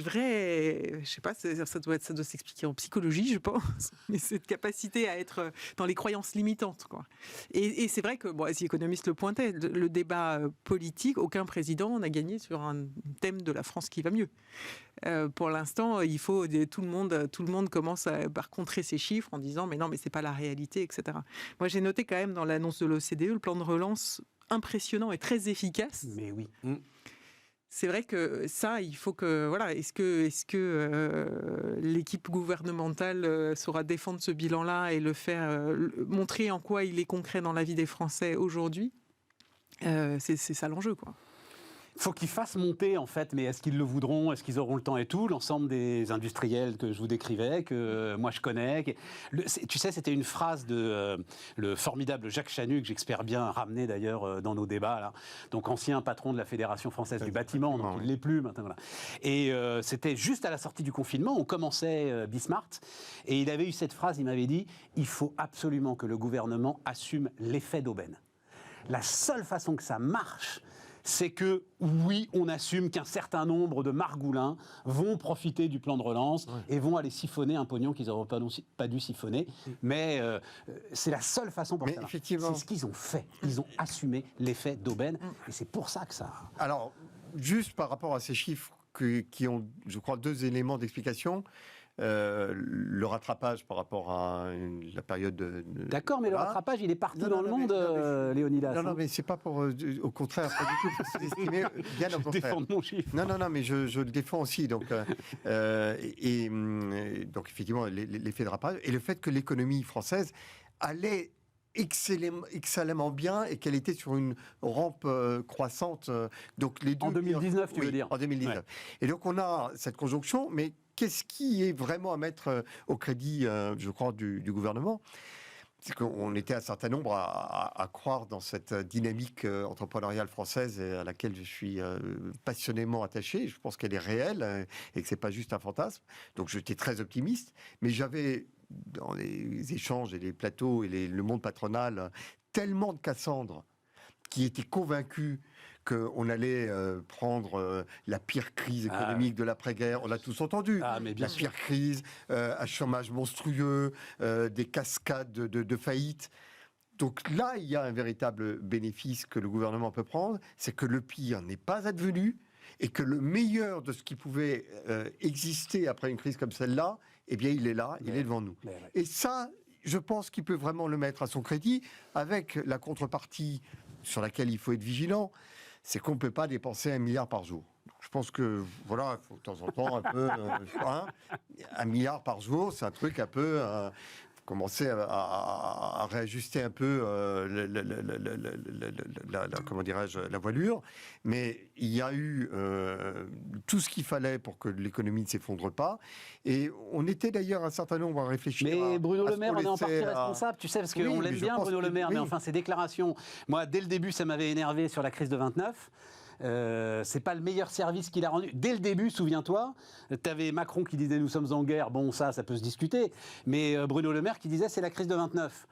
vrais, je sais pas, ça doit s'expliquer en psychologie, je pense, mais cette capacité à être dans les croyances limitantes, quoi. Et c'est vrai que, The Economist le pointait, le débat politique, aucun président n'a gagné sur un thème de la France qui va mieux. Pour l'instant, il faut tout le monde commence par contrer ces chiffres en disant mais non, mais c'est pas la réalité, etc. Moi, j'ai noté quand même dans l'annonce de l'OCDE le plan de relance impressionnant et très efficace. Mais oui. C'est vrai que ça, il faut que est-ce que l'équipe gouvernementale saura défendre ce bilan-là et le faire montrer en quoi il est concret dans la vie des Français aujourd'hui. C'est ça l'enjeu, quoi. Il faut qu'ils fassent monter, en fait, mais est-ce qu'ils le voudront, est-ce qu'ils auront le temps et tout, l'ensemble des industriels que je vous décrivais, que moi je connais. Tu sais, c'était une phrase de le formidable Jacques Chanu, que j'espère bien ramener d'ailleurs dans nos débats, là. Donc ancien patron de la Fédération française du bâtiment, donc il ne l'est plus maintenant. Voilà. Et c'était juste à la sortie du confinement, on commençait Bismart, et il avait eu cette phrase, il m'avait dit « Il faut absolument que le gouvernement assume l'effet d'aubaine ». La seule façon que ça marche, c'est que, oui, on assume qu'un certain nombre de margoulins vont profiter du plan de relance et vont aller siphonner un pognon qu'ils n'auraient pas dû siphonner. Mais c'est la seule façon pour ça. C'est ce qu'ils ont fait. Ils ont assumé l'effet d'aubaine. Et c'est pour ça que ça... Alors, juste par rapport à ces chiffres qui ont, je crois, deux éléments d'explication. Le rattrapage par rapport à la période de... D'accord, mais le rattrapage, il est partout dans le monde, Léonidas. Non, mais c'est pas pour... au contraire, pas du tout pour s'estimer, bien au contraire. Défendre mon chiffre. Non, mais je le défends aussi. Donc, donc effectivement, l'effet de rattrapage et le fait que l'économie française allait excellemment bien et qu'elle était sur une rampe croissante. Donc les deux en 2019, tu veux dire? En 2019. Ouais. Et donc on a cette conjonction, mais qu'est-ce qui est vraiment à mettre au crédit, je crois, du gouvernement? C'est qu'on était un certain nombre à croire dans cette dynamique entrepreneuriale française à laquelle je suis passionnément attaché. Je pense qu'elle est réelle et que c'est pas juste un fantasme. Donc j'étais très optimiste, mais j'avais dans les échanges et les plateaux et le monde patronal tellement de Cassandres qui étaient convaincus qu'on allait prendre la pire crise économique de l'après-guerre. On l'a tous entendu. La pire crise, un chômage monstrueux, des cascades de faillites. Donc là, il y a un véritable bénéfice que le gouvernement peut prendre, c'est que le pire n'est pas advenu et que le meilleur de ce qui pouvait exister après une crise comme celle-là, eh bien, il est là, il est devant nous. Et ça, je pense qu'il peut vraiment le mettre à son crédit, avec la contrepartie sur laquelle il faut être vigilant, c'est qu'on ne peut pas dépenser 1 milliard par jour. Donc, je pense que, voilà, il faut de temps en temps un peu... 1 milliard par jour, c'est un truc un peu... commencer à réajuster un peu comment dirais-je, la voilure. Mais il y a eu tout ce qu'il fallait pour que l'économie ne s'effondre pas. Et on était d'ailleurs un certain nombre à réfléchir. Mais Bruno Le Maire, on est en partie responsable, tu sais, parce qu'on Oui, l'aime mais bien, Bruno Le Maire, oui. mais enfin, ses déclarations, moi, dès le début, ça m'avait énervé sur la crise de 29. C'est pas le meilleur service qu'il a rendu. Dès le début, souviens-toi, tu avais Macron qui disait nous sommes en guerre, bon ça peut se discuter, mais Bruno Le Maire qui disait c'est la crise de 29.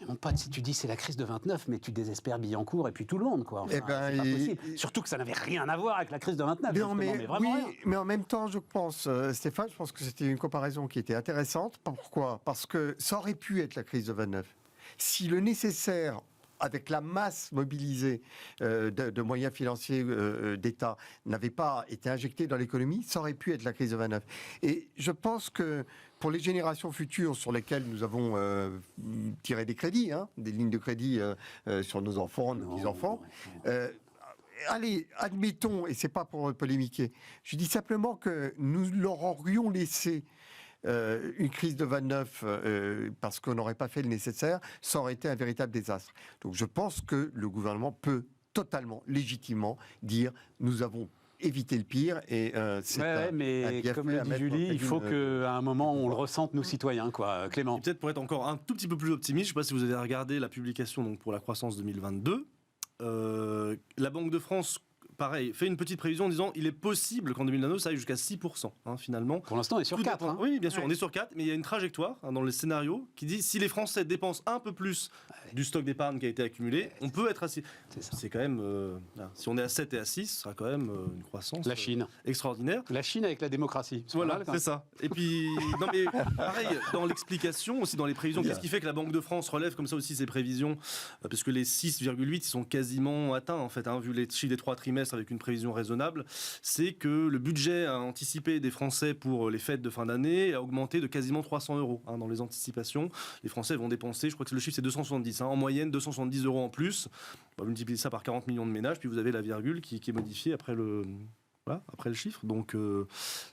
Mais mon pote, si tu dis c'est la crise de 29, mais tu désespères Billancourt et puis tout le monde, quoi. Enfin, c'est pas possible. Surtout que ça n'avait rien à voir avec la crise de 29. Mais vraiment rien. mais en même temps, je pense, Stéphane, je pense que c'était une comparaison qui était intéressante. Pourquoi ? Parce que ça aurait pu être la crise de 29. Si le nécessaire, avec la masse mobilisée de moyens financiers d'État, n'avait pas été injecté dans l'économie, ça aurait pu être la crise de 29. Et je pense que pour les générations futures sur lesquelles nous avons tiré des crédits, des lignes de crédit sur nos enfants, nos petits-enfants, allez, admettons, et c'est pas pour polémiquer, je dis simplement que nous leur aurions laissé une crise de 29 parce qu'on n'aurait pas fait le nécessaire, ça aurait été un véritable désastre. Donc je pense que le gouvernement peut totalement, légitimement dire nous avons évité le pire et c'est mais comme le dit Julie, il faut qu'à un moment on le ressente nous citoyens, quoi. Clément. Et peut-être pour être encore un tout petit peu plus optimiste, je ne sais pas si vous avez regardé la publication donc, pour la croissance 2022, la Banque de France, pareil, fait une petite prévision en disant il est possible qu'en 2022 ça aille jusqu'à 6%, finalement. Pour l'instant, on est sur 4. Oui, bien sûr, on est sur 4, mais il y a une trajectoire dans les scénarios qui dit si les Français dépensent un peu plus du stock d'épargne qui a été accumulé, on peut être à 6. C'est quand même, si on est à 7 et à 6, ce sera quand même une croissance La Chine. Extraordinaire. La Chine avec la démocratie. Voilà, c'est ça. Et puis, non mais pareil, dans l'explication, aussi dans les prévisions, qu'est-ce qui fait que la Banque de France relève comme ça aussi ses prévisions, parce que les 6,8 ils sont quasiment atteints en fait, vu les chiffres des 3 trimestres avec une prévision raisonnable, c'est que le budget anticipé des Français pour les fêtes de fin d'année a augmenté de quasiment 300 € dans les anticipations. Les Français vont dépenser, je crois que le chiffre c'est 270, en moyenne 270 € en plus. On va multiplier ça par 40 millions de ménages, puis vous avez la virgule qui est modifiée après le chiffre. Donc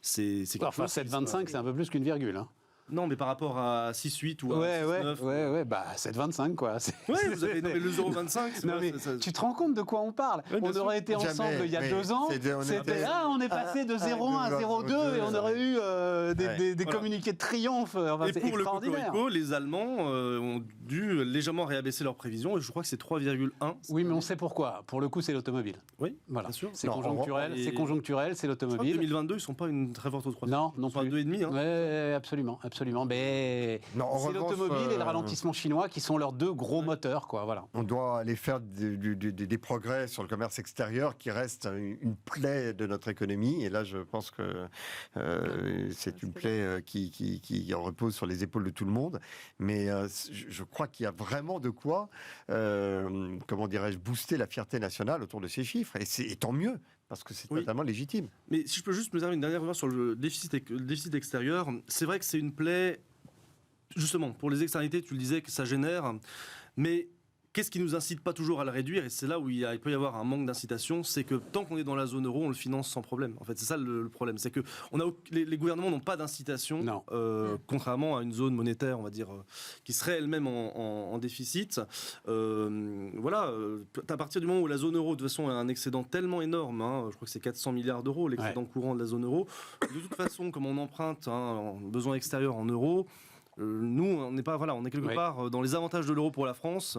c'est enfin 7,25 c'est un peu plus qu'une virgule. Non, mais par rapport à 6,8 ou à 6,9... Ouais, bah 7,25 quoi. Ouais, vous avez le 0,25. Tu te rends compte de quoi on parle ? On aurait été ensemble il y a 2 ans. On est passé de 0,1 à 0,2 et on aurait eu des communiqués de triomphe. Enfin, et c'est pour extraordinaire. le Cocorico, les Allemands ont dû légèrement réabaisser leurs prévisions et je crois que c'est 3,1. Oui, mais on sait pourquoi. Pour le coup, c'est l'automobile. Oui, voilà. bien sûr. C'est conjoncturel, c'est conjoncturel, c'est Je crois que l'automobile. 2022, ils ne sont pas une très forte croissance. Non plus. 2,5. Oui, absolument. Mais c'est l'automobile et le ralentissement chinois qui sont leurs 2 gros moteurs, quoi. Voilà. On doit aller faire des progrès sur le commerce extérieur qui reste une plaie de notre économie. Et là, je pense que c'est une plaie qui repose sur les épaules de tout le monde. Mais je crois qu'il y a vraiment de quoi, comment dirais-je, booster la fierté nationale autour de ces chiffres. Et tant mieux. Parce que c'est totalement légitime. Mais si je peux juste me terminer une dernière remarque sur le déficit extérieur, c'est vrai que c'est une plaie, justement, pour les externalités, tu le disais, que ça génère, mais qu'est-ce qui nous incite pas toujours à le réduire ? Et c'est là où il peut y avoir un manque d'incitation, c'est que tant qu'on est dans la zone euro, on le finance sans problème. En fait, c'est ça le problème, c'est que les gouvernements n'ont pas d'incitation, contrairement à une zone monétaire, on va dire, qui serait elle-même en déficit. Voilà, à partir du moment où la zone euro, de toute façon, a un excédent tellement énorme, je crois que c'est 400 milliards d'euros, l'excédent courant de la zone euro, de toute façon, comme on emprunte en besoin extérieur en euros, nous, on est quelque part dans les avantages de l'euro pour la France.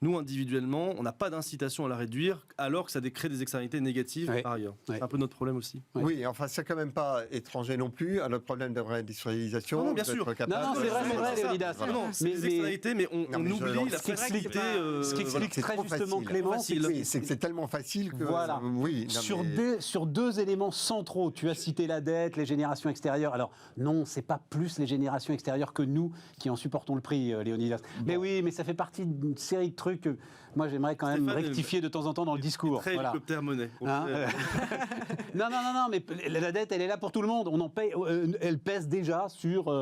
Nous, individuellement, on n'a pas d'incitation à la réduire, alors que ça crée des externalités négatives par ailleurs. C'est un peu notre problème aussi. Oui, enfin, c'est quand même pas étranger non plus à notre problème de réindustrialisation. Non, bien sûr. Non, c'est vrai, Léonidas. C'est des externalités, mais on oublie la facilité. Ce qui explique très justement, Clément, c'est que c'est tellement facile que... Voilà. Sur 2 éléments centraux, tu as cité la dette, les générations extérieures. Alors, non, c'est pas plus les générations extérieures que nous qui en supportons le prix, Léonidas. Mais oui, mais ça fait partie d'une série de trucs. truc que moi j'aimerais quand même Stéphane, rectifier de temps en temps dans le discours. Très Voilà. hélicoptère monnaie. Hein, non, mais la dette, elle est là pour tout le monde. On en paye, elle pèse déjà sur,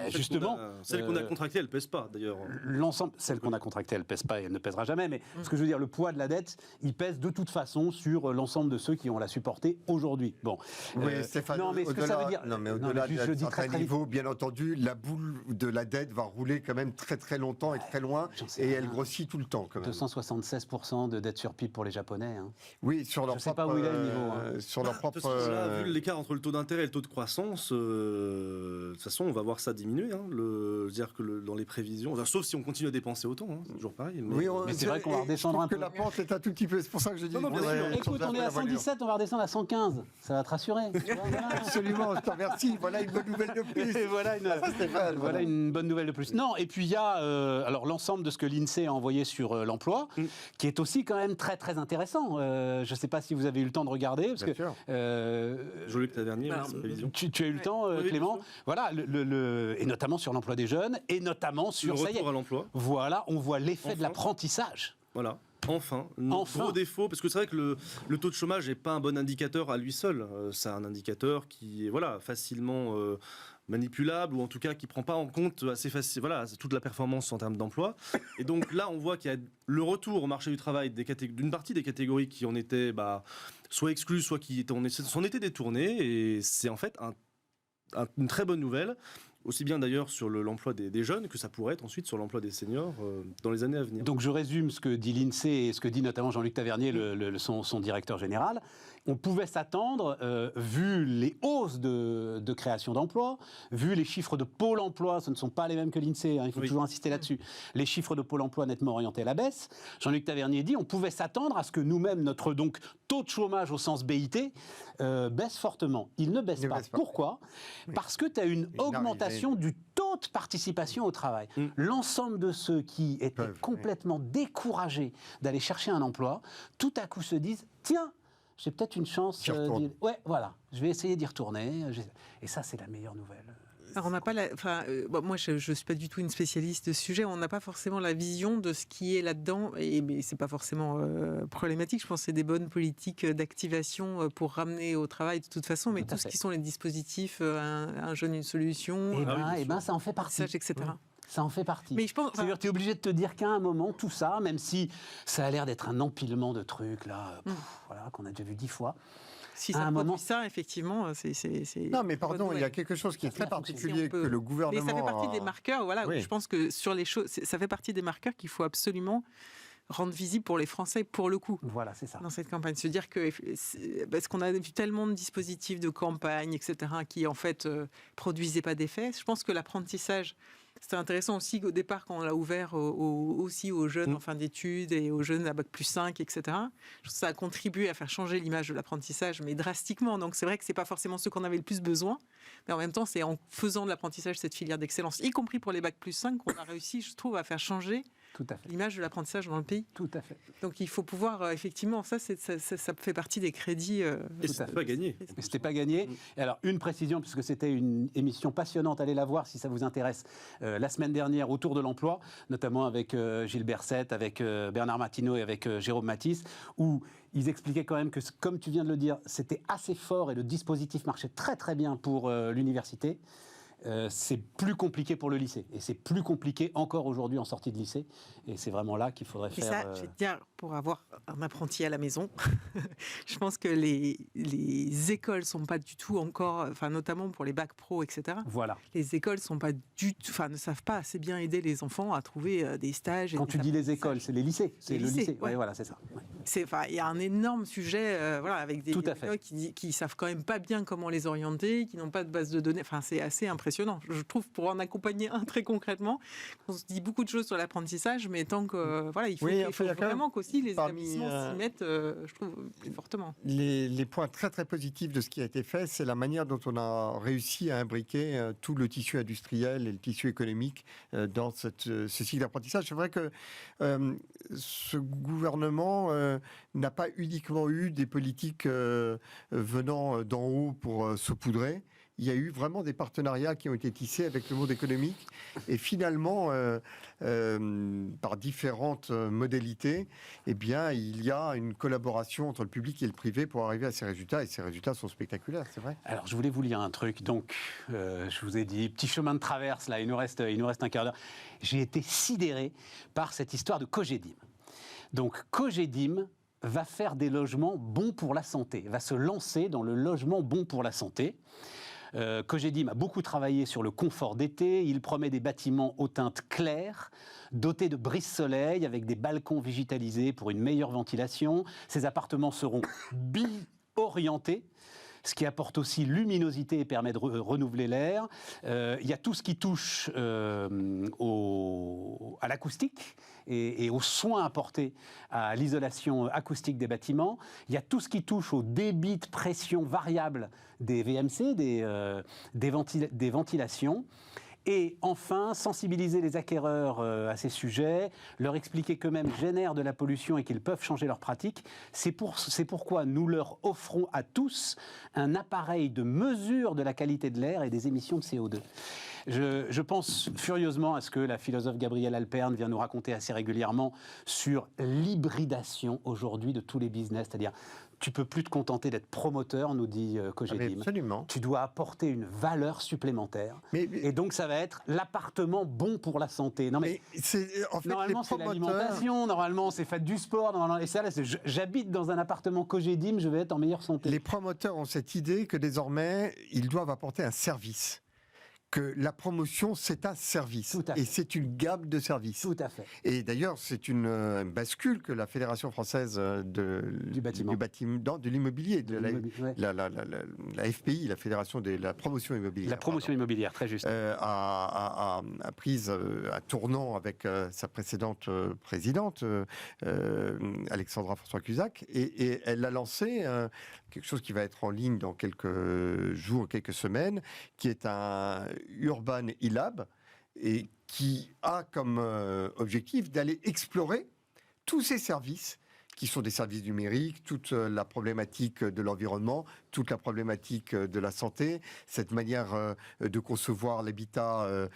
justement. Celle qu'on a contractée, elle pèse pas d'ailleurs. L'ensemble, celle qu'on a contractée, elle pèse pas et elle ne pèsera jamais. Mais ce que je veux dire, le poids de la dette, il pèse de toute façon sur l'ensemble de ceux qui ont la supporté aujourd'hui. Bon. Oui, Stéphane, non, mais ce que ça veut dire. Non, mais au-delà je d'un dis très, certain très vite. niveau, bien entendu, la boule de la dette va rouler quand même très très longtemps et très loin, et elle grossit tout le temps quand même. 276% de dette sur PIB pour les Japonais. Hein. Oui, sur leur Je sais propre, pas où il est le niveau, hein. sur leur propre. De toute façon, là, vu l'écart entre le taux d'intérêt et le taux de croissance, de toute façon, on va voir ça diminuer. Hein, c'est-à-dire que dans les prévisions, enfin, sauf si on continue à dépenser autant, hein, c'est toujours pareil. Mais... Oui, Mais c'est vrai qu'on va redescendre un peu. Que la pente est un tout petit peu. C'est pour ça que je dis. Non, non, bien sûr. Écoute, on est à 117, on va redescendre à 115. Ça va te rassurer. Absolument, je te remercie. Voilà une bonne nouvelle de plus. Et voilà une bonne nouvelle de plus. Non, et puis il y a alors l'ensemble de ce que l'INSEE a envoyé sur l'emploi, qui est aussi quand même très très intéressant. Je ne sais pas si vous avez eu le temps de regarder, parce Bien que sûr. Je l'ai que ta dernière Alors, prévision. tu as eu le temps, Oui, Clément. bien sûr. Voilà, et notamment sur l'emploi des jeunes, et notamment sur Le ça y est. retour à l'emploi. Voilà, on voit l'effet de Enfin. l'apprentissage. Voilà. Enfin, Enfin. gros défaut, parce que c'est vrai que le taux de chômage n'est pas un bon indicateur à lui seul. C'est un indicateur qui est facilement manipulable, ou en tout cas qui ne prend pas en compte assez facile, toute la performance en termes d'emploi. Et donc là, on voit qu'il y a le retour au marché du travail d'une partie des catégories qui en étaient soit exclues, soit qui s'en étaient détournées. Et c'est en fait une très bonne nouvelle. Aussi bien d'ailleurs sur l'emploi des jeunes que ça pourrait être ensuite sur l'emploi des seniors dans les années à venir. Donc je résume ce que dit l'INSEE et ce que dit notamment Jean-Luc Tavernier, son directeur général. On pouvait s'attendre, vu les hausses de création d'emplois, vu les chiffres de Pôle emploi, ce ne sont pas les mêmes que l'INSEE, hein, il faut toujours insister là-dessus, les chiffres de Pôle emploi nettement orientés à la baisse. Jean-Luc Tavernier dit on pouvait s'attendre à ce que nous-mêmes, notre taux de chômage au sens BIT, baisse fortement. Il ne baisse pas. Pourquoi ? Parce que tu as une augmentation du taux de participation au travail. L'ensemble de ceux qui étaient complètement découragés d'aller chercher un emploi, tout à coup se disent tiens, j'ai peut-être une chance. Je vais essayer d'y retourner. Et ça, c'est la meilleure nouvelle. Alors on n'a pas moi je ne suis pas du tout une spécialiste de ce sujet, on n'a pas forcément la vision de ce qui est là-dedans, mais c'est pas forcément problématique, je pense que c'est des bonnes politiques d'activation pour ramener au travail de toute façon, mais tout ce qui sont les dispositifs, un jeune une solution, ça en fait partie. etc. Ça en fait partie. Mais je pense, c'est-à-dire que tu es obligé de te dire qu'à un moment, tout ça, même si ça a l'air d'être un empilement de trucs là, qu'on a déjà vu 10 fois, si ça produit ça, effectivement, c'est... Non, mais pardon, il y a quelque chose qui est très particulier que le gouvernement... Mais ça fait partie des marqueurs, je pense que sur les choses, ça fait partie des marqueurs qu'il faut absolument rendre visible pour les Français, pour le coup. Voilà, c'est ça. Dans cette campagne. Se dire que... Parce qu'on a vu tellement de dispositifs de campagne, etc., qui, en fait, produisaient pas d'effet. Je pense que l'apprentissage... C'était intéressant aussi qu'au départ, quand on l'a ouvert aussi aux jeunes en fin d'études et aux jeunes à Bac+5, etc., ça a contribué à faire changer l'image de l'apprentissage, mais drastiquement. Donc c'est vrai que ce n'est pas forcément ce qu'on avait le plus besoin, mais en même temps, c'est en faisant de l'apprentissage cette filière d'excellence, y compris pour les Bac+5, qu'on a réussi, je trouve, à faire changer l'image de l'apprentissage dans le pays. Tout à fait. Donc il faut pouvoir, effectivement, ça fait partie des crédits. Et c'était pas gagné. Mais c'était pas gagné. Et alors, une précision, puisque c'était une émission passionnante, allez la voir si ça vous intéresse, la semaine dernière autour de l'emploi, notamment avec Gilles Berset, avec Bernard Martineau et avec Jérôme Matisse, où ils expliquaient quand même que, comme tu viens de le dire, c'était assez fort et le dispositif marchait très très bien pour l'université. C'est plus compliqué pour le lycée. Et c'est plus compliqué encore aujourd'hui en sortie de lycée. Et c'est vraiment là qu'il faudrait faire... Et ça, je vais te dire, pour avoir un apprenti à la maison, je pense que les écoles ne sont pas du tout encore... Enfin, notamment pour les bacs pro, etc. Voilà. Les écoles sont pas du tout, ne savent pas assez bien aider les enfants à trouver des stages. Quand tu dis les écoles, c'est les lycées. C'est le lycée. Ouais. Voilà, c'est ça. Ouais. Il y a un énorme sujet avec des écoles qui savent quand même pas bien comment les orienter, qui n'ont pas de base de données. Enfin, c'est assez impressionnant. Je trouve, pour en accompagner un très concrètement, on se dit beaucoup de choses sur l'apprentissage, mais tant que il faut vraiment qu'aussi les établissements s'y mettent, je trouve, plus fortement. Les points très très positifs de ce qui a été fait, c'est la manière dont on a réussi à imbriquer tout le tissu industriel et le tissu économique dans ce cycle d'apprentissage. C'est vrai que ce gouvernement n'a pas uniquement eu des politiques venant d'en haut pour saupoudrer. il y a eu vraiment des partenariats qui ont été tissés avec le monde économique. Et finalement, par différentes modalités, eh bien, il y a une collaboration entre le public et le privé pour arriver à ces résultats. Et ces résultats sont spectaculaires, c'est vrai. Alors, je voulais vous lire un truc. Donc, je vous ai dit, petit chemin de traverse, là, il nous reste un quart d'heure. J'ai été sidéré par cette histoire de Cogedim. Donc, Cogedim va faire des logements bons pour la santé, va se lancer dans le logement bon pour la santé. Cogedim a beaucoup travaillé sur le confort d'été. Il promet des bâtiments aux teintes claires, dotés de brise-soleil, avec des balcons végétalisés pour une meilleure ventilation. Ces appartements seront bi-orientés, ce qui apporte aussi luminosité et permet de renouveler l'air. Il y a tout ce qui touche à l'acoustique et aux soins apportés à l'isolation acoustique des bâtiments. Il y a tout ce qui touche au débit de pression variable des VMC, des ventilations. Et enfin, sensibiliser les acquéreurs à ces sujets, leur expliquer qu'eux-mêmes génèrent de la pollution et qu'ils peuvent changer leurs pratiques. C'est pourquoi nous leur offrons à tous un appareil de mesure de la qualité de l'air et des émissions de CO2. Je pense furieusement à ce que la philosophe Gabrielle Alpern vient nous raconter assez régulièrement sur l'hybridation aujourd'hui de tous les business, c'est-à-dire tu peux plus te contenter d'être promoteur, nous dit Cogedim. Absolument. Tu dois apporter une valeur supplémentaire. Et donc, ça va être l'appartement bon pour la santé. Non, mais en fait, normalement, c'est l'alimentation, normalement, c'est fait du sport. Normalement, et ça, là, j'habite dans un appartement Cogedim, je vais être en meilleure santé. Les promoteurs ont cette idée que désormais, ils doivent apporter un service. Que la promotion, c'est un service. Et c'est une gamme de services. Tout à fait. Et d'ailleurs, c'est une bascule que la Fédération française du bâtiment, de l'immobilier, la FPI, la Fédération de la promotion immobilière. La promotion immobilière, très juste. A prise un tournant avec sa précédente présidente, Alexandra François-Cusack, et elle a lancé quelque chose qui va être en ligne dans quelques jours, quelques semaines, qui est un Urban e-Lab et qui a comme objectif d'aller explorer tous ces services qui sont des services numériques, toute la problématique de l'environnement, toute la problématique de la santé, cette manière de concevoir l'habitat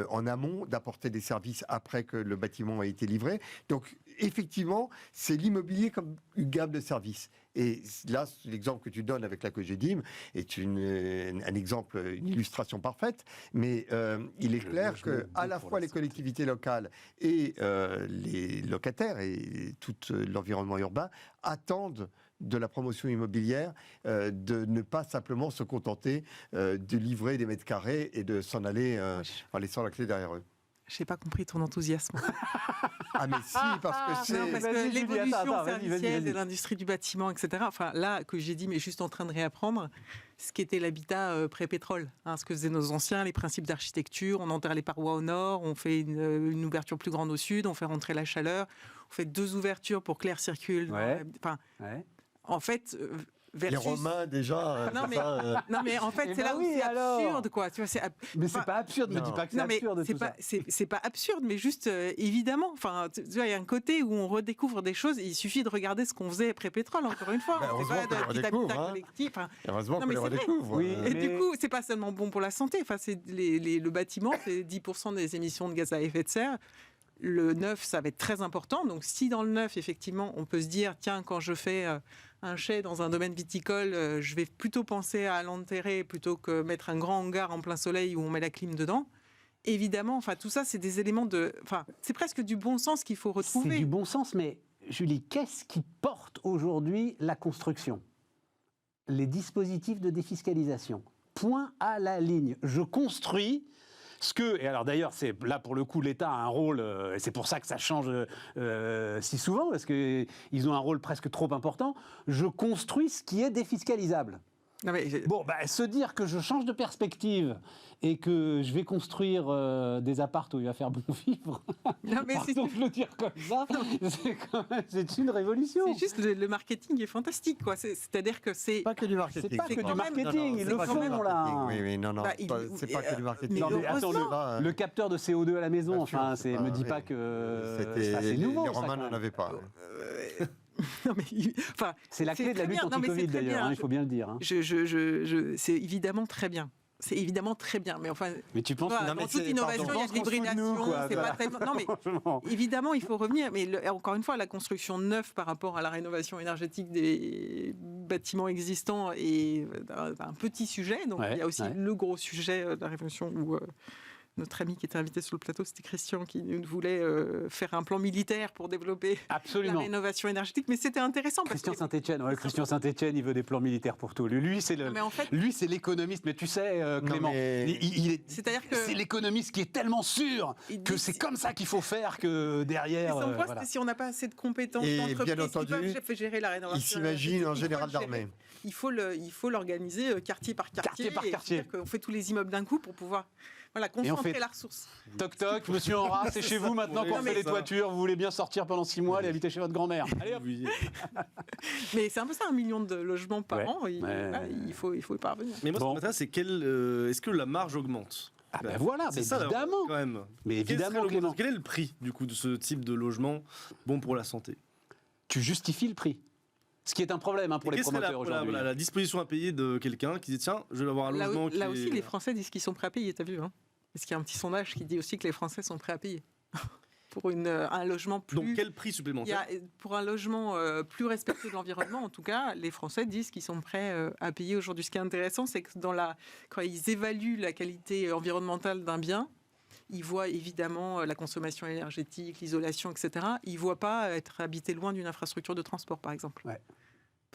en amont, d'apporter des services après que le bâtiment a été livré. Donc, effectivement, c'est l'immobilier comme une gamme de services. Et là, l'exemple que tu donnes avec la Cogedim est un exemple, une illustration parfaite, mais il est clair que à la fois les collectivités locales et les locataires et tout l'environnement urbain attendent de la promotion immobilière de ne pas simplement se contenter de livrer des mètres carrés et de s'en aller en laissant la clé derrière eux. Je n'ai pas compris ton enthousiasme. Ah mais si, parce que c'est... Non, parce que l'évolution servicielle de l'industrie du bâtiment, etc. Enfin, là, Cogedim est juste en train de réapprendre ce qu'était l'habitat pré-pétrole. Ce que faisaient nos anciens, les principes d'architecture. On enterre les parois au nord, on fait une ouverture plus grande au sud, on fait rentrer la chaleur, on fait 2 ouvertures pour que l'air circule. En fait... Versus... Les Romains, déjà... non, mais en fait, c'est là où c'est absurde, quoi. Tu vois, mais c'est pas absurde, ne dis pas que c'est absurde, tout ça. C'est pas absurde, mais juste, évidemment, enfin, tu vois, il y a un côté où on redécouvre des choses, il suffit de regarder ce qu'on faisait après-pétrole, encore une fois. Heureusement qu'on les redécouvre. Heureusement qu'on les redécouvre. Oui, et du coup, c'est pas seulement bon pour la santé, enfin, le bâtiment, c'est 10% des émissions de gaz à effet de serre. Le neuf, ça va être très important. Donc, si dans le neuf, effectivement, on peut se dire, tiens, quand je fais un chai dans un domaine viticole, je vais plutôt penser à l'enterrer plutôt que mettre un grand hangar en plein soleil où on met la clim dedans. Évidemment, enfin, tout ça, c'est des éléments de... Enfin, c'est presque du bon sens qu'il faut retrouver. C'est du bon sens, mais Julie, qu'est-ce qui porte aujourd'hui la construction ? Les dispositifs de défiscalisation. Point à la ligne. Je construis... et alors d'ailleurs, c'est là pour le coup, l'État a un rôle, et c'est pour ça que ça change si souvent, parce qu'ils ont un rôle presque trop important. Je construis ce qui est défiscalisable. Non mais... Bon, se dire que je change de perspective et que je vais construire des apparts où il va faire bon vivre, non, mais pardon de le dire comme ça, c'est une révolution. C'est juste, le marketing est fantastique, quoi. C'est-à-dire que c'est... Pas que du marketing. C'est pas que du marketing, ils le font, là. Oui, non, c'est pas que du marketing. Non, mais attends, le capteur de CO2 à la maison, enfin, me dis pas que c'est nouveau. Les Romains n'en avaient pas. Non, mais, enfin, c'est la clé de la lutte anti-Covid d'ailleurs, il faut bien le dire. C'est évidemment très bien. c'est évidemment très bien. Mais enfin, Mais tu penses voilà, non, mais dans toute c'est- innovation, pardon. il y a de l'hybridation. C'est pas très... Non, mais Franchement. évidemment, il faut revenir. Mais encore une fois, la construction neuve par rapport à la rénovation énergétique des bâtiments existants est un petit sujet. Donc, il y a aussi le gros sujet de la révolution où notre ami qui était invité sur le plateau, c'était Christian, qui voulait faire un plan militaire pour développer Absolument. la rénovation énergétique. Mais c'était intéressant. Christian Saint-Etienne, Christian Saint-Etienne, il veut des plans militaires pour tout. Lui, c'est Mais en fait, lui, c'est l'économiste. Mais tu sais, Clément, c'est-à-dire que c'est l'économiste qui est tellement sûr que c'est comme ça qu'il faut faire que derrière. Mais son point, c'était si on n'a pas assez de compétences Et d'entreprise bien qui entendu, peuvent gérer la rénovation. Il s'imagine en général d'armée. Il faut l'organiser quartier par quartier. Quartier par quartier. On fait tous les immeubles d'un coup pour pouvoir concentrer la ressource. Toc toc, monsieur Enra, c'est chez vous maintenant qu'on fait les toitures. Vous voulez bien sortir pendant 6 mois, aller habiter chez votre grand-mère. Allez hop. Mais c'est un peu ça, 1 million de logements par an. Il faut y parvenir. Mais moi, ce qui m'intéresse, c'est est-ce que la marge augmente? Ah ben voilà, c'est mais ça, évidemment. quand même. Mais évidemment, Clément. Quel est le prix du coup de ce type de logement bon pour la santé? Tu justifies le prix. Ce qui est un problème pour les promoteurs aujourd'hui. La disposition à payer de quelqu'un qui dit tiens, je vais avoir un logement Là aussi, les Français disent qu'ils sont prêts à payer, t'as vu, hein? Parce qu'il y a un petit sondage qui dit aussi que les Français sont prêts à payer pour un logement plus... Donc quel prix supplémentaire? Pour un logement plus respectueux de l'environnement, en tout cas, les Français disent qu'ils sont prêts à payer aujourd'hui. Ce qui est intéressant, c'est que quand ils évaluent la qualité environnementale d'un bien, ils voient évidemment la consommation énergétique, l'isolation, etc. Ils ne voient pas être habité loin d'une infrastructure de transport, par exemple. Ouais.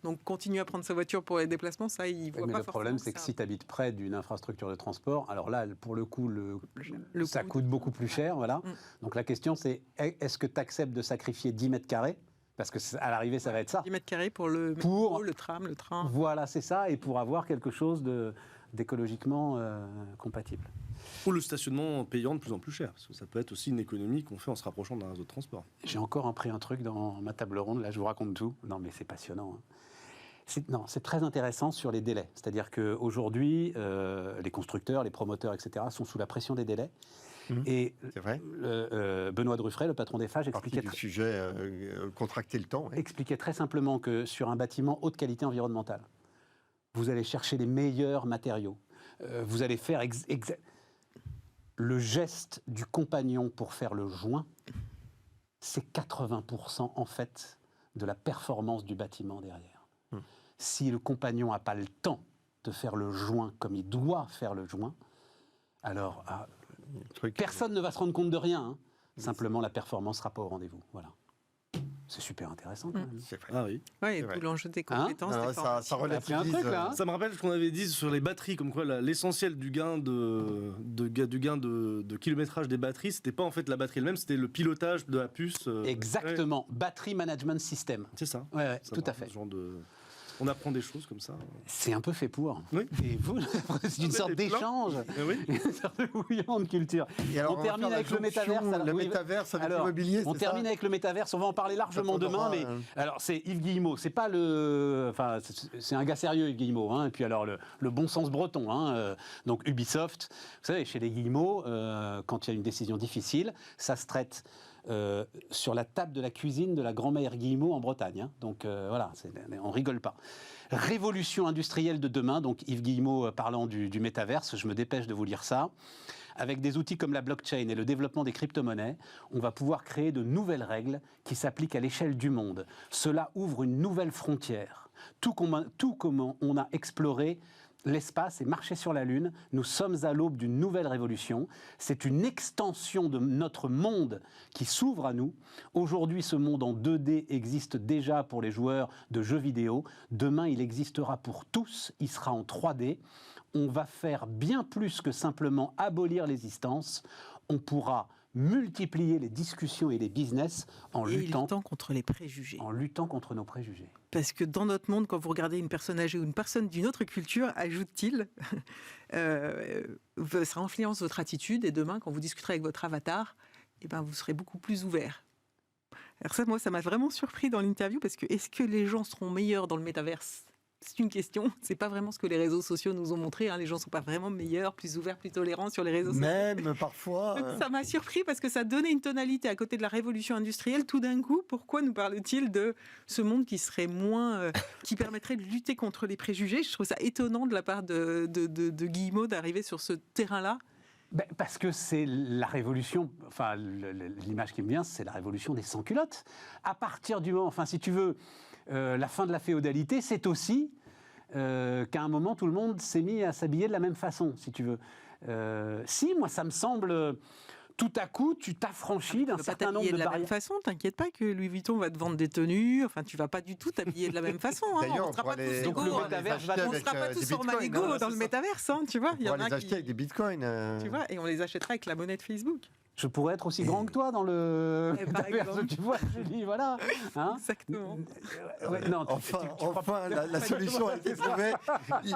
Donc, continuer à prendre sa voiture pour les déplacements, ça, ils ne voient pas forcément. Mais le problème, c'est que si tu habites près d'une infrastructure de transport, alors là, pour le coup, ça coûte beaucoup plus cher. Voilà. Donc, la question, c'est est-ce que tu acceptes de sacrifier 10 mètres carrés? Parce qu'à l'arrivée, ça va être ça. 10 mètres carrés pour le métro, le tram, le train. Voilà, c'est ça. Et pour avoir quelque chose d'écologiquement compatible. Ou le stationnement payant de plus en plus cher, parce que ça peut être aussi une économie qu'on fait en se rapprochant d'un réseau de transport. J'ai encore appris un truc dans ma table ronde, là je vous raconte tout. Non mais c'est passionnant. C'est très intéressant sur les délais. C'est-à-dire qu'aujourd'hui, les constructeurs, les promoteurs, etc. sont sous la pression des délais. Et Benoît Druffret, le patron d'Eiffage, expliquait très simplement que sur un bâtiment haute qualité environnementale, vous allez chercher les meilleurs matériaux. Vous allez faire le geste du compagnon pour faire le joint, c'est 80% en fait de la performance du bâtiment derrière. Si le compagnon n'a pas le temps de faire le joint comme il doit faire le joint, alors personne ne va se rendre compte de rien. Hein. Simplement, la performance ne sera pas au rendez-vous. Voilà. C'est super intéressant quand même. Ah oui. Oui, et tout l'enjeu des compétences. Ça relativise. Ça me rappelle ce qu'on avait dit sur les batteries, comme quoi l'essentiel du gain de kilométrage des batteries, c'était pas en fait la batterie elle-même, c'était le pilotage de la puce. Exactement. Battery Management System. C'est ça. Ouais, tout à fait. On apprend des choses comme ça. C'est un peu fait pour. Oui. Et vous, c'est une sorte d'échange, une sorte de bouillante culture. Et alors, on termine avec le métaverse. Le métaverse avec l'immobilier, on termine avec le métaverse. On va en parler largement demain. Mais alors, c'est Yves Guillemot. C'est pas c'est un gars sérieux, Yves Guillemot. Hein, et puis alors le bon sens breton. Hein, donc Ubisoft. Vous savez, chez les Guillemot, quand il y a une décision difficile, ça se traite. Sur la table de la cuisine de la grand-mère Guillemot en Bretagne. Hein. Donc voilà, on rigole pas. Révolution industrielle de demain, donc Yves Guillemot parlant du métaverse, je me dépêche de vous lire ça. Avec des outils comme la blockchain et le développement des crypto-monnaies, on va pouvoir créer de nouvelles règles qui s'appliquent à l'échelle du monde. Cela ouvre une nouvelle frontière. Tout comme on a exploré l'espace et marcher sur la Lune, nous sommes à l'aube d'une nouvelle révolution. C'est une extension de notre monde qui s'ouvre à nous. Aujourd'hui, ce monde en 2D existe déjà pour les joueurs de jeux vidéo. Demain, il existera pour tous. Il sera en 3D. On va faire bien plus que simplement abolir l'existence. On pourra multiplier les discussions et les business en luttant contre les préjugés. En luttant contre nos préjugés. Parce que dans notre monde, quand vous regardez une personne âgée ou une personne d'une autre culture, ajoute-t-il, ça influence votre attitude. Et demain, quand vous discuterez avec votre avatar, vous serez beaucoup plus ouvert. Alors ça, moi, ça m'a vraiment surpris dans l'interview, parce que est-ce que les gens seront meilleurs dans le métaverse c'est une question. C'est pas vraiment ce que les réseaux sociaux nous ont montré. Les gens sont pas vraiment meilleurs, plus ouverts, plus tolérants sur les réseaux sociaux. Même parfois. Donc, ça m'a surpris parce que ça donnait une tonalité à côté de la révolution industrielle. Tout d'un coup, pourquoi nous parle-t-il de ce monde qui serait moins, qui permettrait de lutter contre les préjugés? Je trouve ça étonnant de la part de Guillemot d'arriver sur ce terrain-là. Parce que c'est la révolution, enfin l'image qui me vient, c'est la révolution des sans-culottes. À partir du moment, enfin si tu veux, la fin de la féodalité, c'est aussi qu'à un moment tout le monde s'est mis à s'habiller de la même façon, si tu veux. Si, moi ça me semble... Tout à coup, tu t'affranchis d'un certain nombre de la barrières. même façon, t'inquiète pas que Louis Vuitton va te vendre des tenues. Enfin, tu vas pas du tout t'habiller de la même façon. D'ailleurs, on sera pas tous Donc, le égaux. métaverse On ne sera pas tous en Malégo dans le métaverse, tu vois. On va les acheter avec des bitcoins. Tu vois, et on les achètera avec la monnaie de Facebook. Je pourrais être aussi grand que toi dans le Par métaverse, exemple. tu vois, Julie, voilà. Hein. Exactement. Ouais, non, Enfin, la solution a été trouvée. Il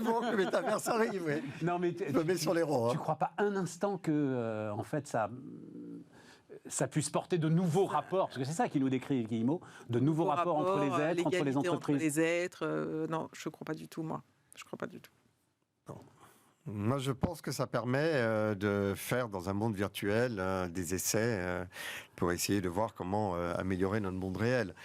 faut que le métaverse arrive. Ouais. Non, mais Je me mets sur les ronds. tu crois pas un instant que, en fait, ça puisse porter de nouveaux rapports, parce que c'est ça qui nous décrit Guillemot, de nouveaux rapports entre les êtres, entre les l'égalité entreprises. entre les êtres. Non, je ne crois pas du tout, moi. Je crois pas du tout. Moi, je pense que ça permet de faire dans un monde virtuel des essais pour essayer de voir comment améliorer notre monde réel.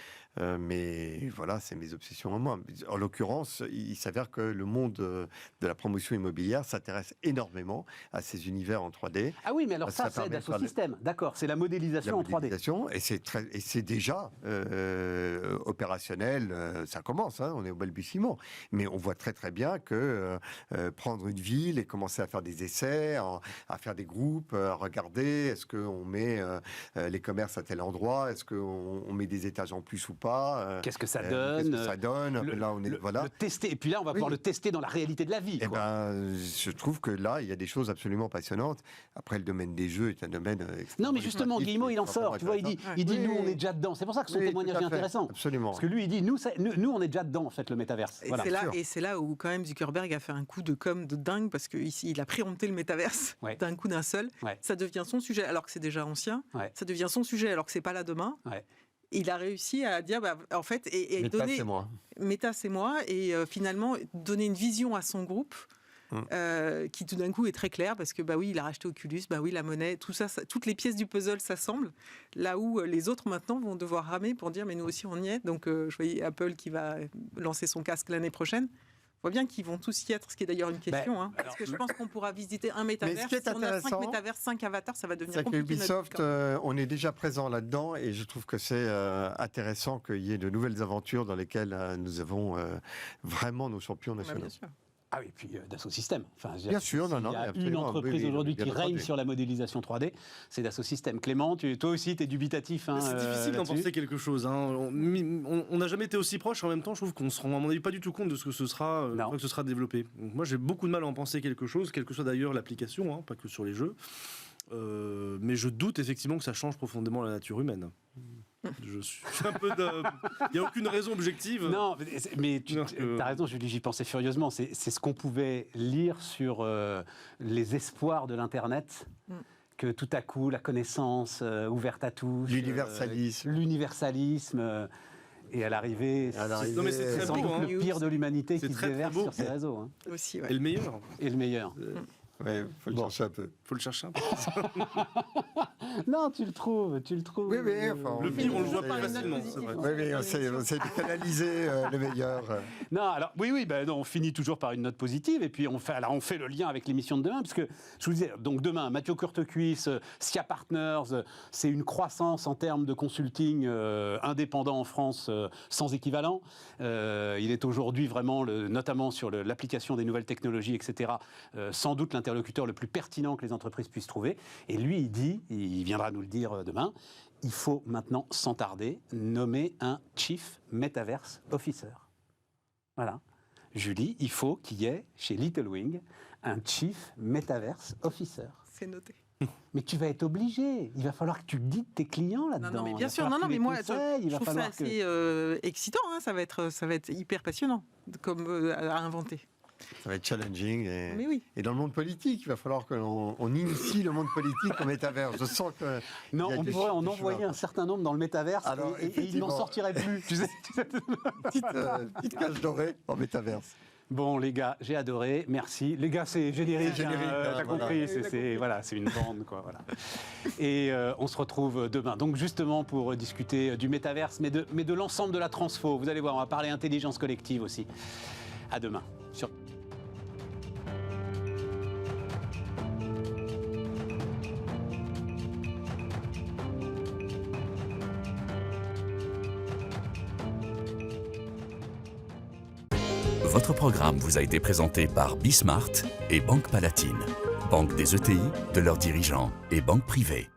Mais voilà, c'est mes obsessions en moi. En l'occurrence, il s'avère que le monde de la promotion immobilière s'intéresse énormément à ces univers en 3D. Ah oui, mais alors ça c'est permet de Dassault faire Systèmes, d'accord, c'est la modélisation en 3D. Et c'est déjà opérationnel, ça commence, on est au balbutiement. Mais on voit très très bien que prendre une ville et commencer à faire des essais, à faire des groupes, à regarder, est-ce qu'on met les commerces à tel endroit, est-ce qu'on met des étages en plus ou pas. Qu'est-ce que ça donne? Qu'est-ce que ça donne? Là, on est voilà. Le tester. Et puis là, on va pouvoir le tester dans la réalité de la vie. Eh Quoi. ben, je trouve que là, il y a des choses absolument passionnantes. Après, le domaine des jeux est un domaine. Non, mais justement, Guillemot, il en sort. Tu vois, il dit, Oui. nous, on est déjà dedans. C'est pour ça que son témoignage est intéressant. Absolument. Parce que lui, il dit, nous, on est déjà dedans, en fait, le métaverse. Et Voilà. c'est là où quand même Zuckerberg a fait un coup de com de dingue parce qu'ici il a préempté le métaverse d'un coup d'un seul. Ouais. Ça devient son sujet alors que c'est déjà ancien. Ouais. Ça devient son sujet alors que c'est pas là demain. Ouais. Il a réussi à dire, en fait, et Meta, donner. c'est moi. Meta, c'est moi, et finalement donner une vision à son groupe. Qui tout d'un coup est très clair parce que il a racheté Oculus, la monnaie, tout ça, toutes les pièces du puzzle s'assemblent. Là où les autres maintenant vont devoir ramer pour dire mais nous aussi on y est. Donc je voyais Apple qui va lancer son casque l'année prochaine. On voit bien qu'ils vont tous y être, ce qui est d'ailleurs une question. Parce que je pense qu'on pourra visiter un métavers. Mais ce qui est si on a 5 intéressant, métavers, 5 avatars, ça va devenir C'est compliqué. qu'Ubisoft, on est déjà présent là-dedans et je trouve que c'est intéressant qu'il y ait de nouvelles aventures dans lesquelles nous avons vraiment nos champions nationaux. Bien sûr. Ah oui, puis Dassault Systèmes. Enfin, Bien sûr, non, il y a une absolument. entreprise Oui, aujourd'hui bien qui règne entendu. sur la modélisation 3D, c'est Dassault Systèmes. Clément, toi aussi, tu es dubitatif. C'est difficile d'en penser quelque chose. On n'a jamais été aussi proche. En même temps, je trouve qu'on se rend, à mon avis, pas du tout compte de ce que ce sera, que ce sera développé. Donc, moi, j'ai beaucoup de mal à en penser quelque chose, quelle que soit d'ailleurs l'application, pas que sur les jeux. Mais je doute effectivement que ça change profondément la nature humaine. Je suis un peu il n'y a aucune raison objective. Non, mais tu as raison, Julie, j'y pensais furieusement. C'est ce qu'on pouvait lire sur les espoirs de l'Internet, que tout à coup, la connaissance ouverte à tous, l'universalisme, et à l'arrivée, non, mais c'est très sans beau, doute le pire de l'humanité C'est qui se très, déverse très beau. sur ces réseaux. Aussi, Et le meilleur. Et le meilleur. Ouais, faut le chercher un peu. Faut le chercher un peu. Non, tu le trouves. Oui, enfin, Le pire, on le voit Par plus une note facilement. positive. C'est vrai. Oui, on essaie de canaliser le meilleur. Non, alors oui, non, on finit toujours par une note positive et puis on fait le lien avec l'émission de demain parce que je vous disais donc demain Mathieu Courtecuisse, SCIA Partners, c'est une croissance en termes de consulting indépendant en France sans équivalent. Il est aujourd'hui vraiment, notamment sur l'application des nouvelles technologies, etc. Sans doute l'interlocuteur le plus pertinent que les entreprises puissent trouver. Et lui, il dit, il viendra nous le dire demain, il faut maintenant, sans tarder, nommer un Chief Metaverse Officer. Voilà. Julie, il faut qu'il y ait chez Little Wing un Chief Metaverse Officer. C'est noté. Mais tu vas être obligé. Il va falloir que tu guides tes clients là-dedans. Non, mais Il bien va sûr. falloir Non, que tu mais les moi, conseilles. Il je va trouve ça falloir assez excitant. Ça va être hyper passionnant comme à inventer. Ça va être challenging. Mais oui. Et dans le monde politique, il va falloir qu'on initie le monde politique au métavers. Je sens que. Non, il y a on des pourrait en choses envoyer un certain nombre dans le métaverse Alors, et il n'en effectivement. sortirait plus. Tu sais. petite cage dorée en métaverse. Bon, les gars, j'ai adoré. Merci. Les gars, c'est générique. C'est générique, T'as voilà. compris. C'est une bande, quoi. Voilà. Et on se retrouve demain. Donc, justement, pour discuter du métaverse, mais de l'ensemble de la transfo. Vous allez voir, on va parler intelligence collective aussi. À demain. Votre programme vous a été présenté par Bismart et Banque Palatine, banque des ETI, de leurs dirigeants et banque privée.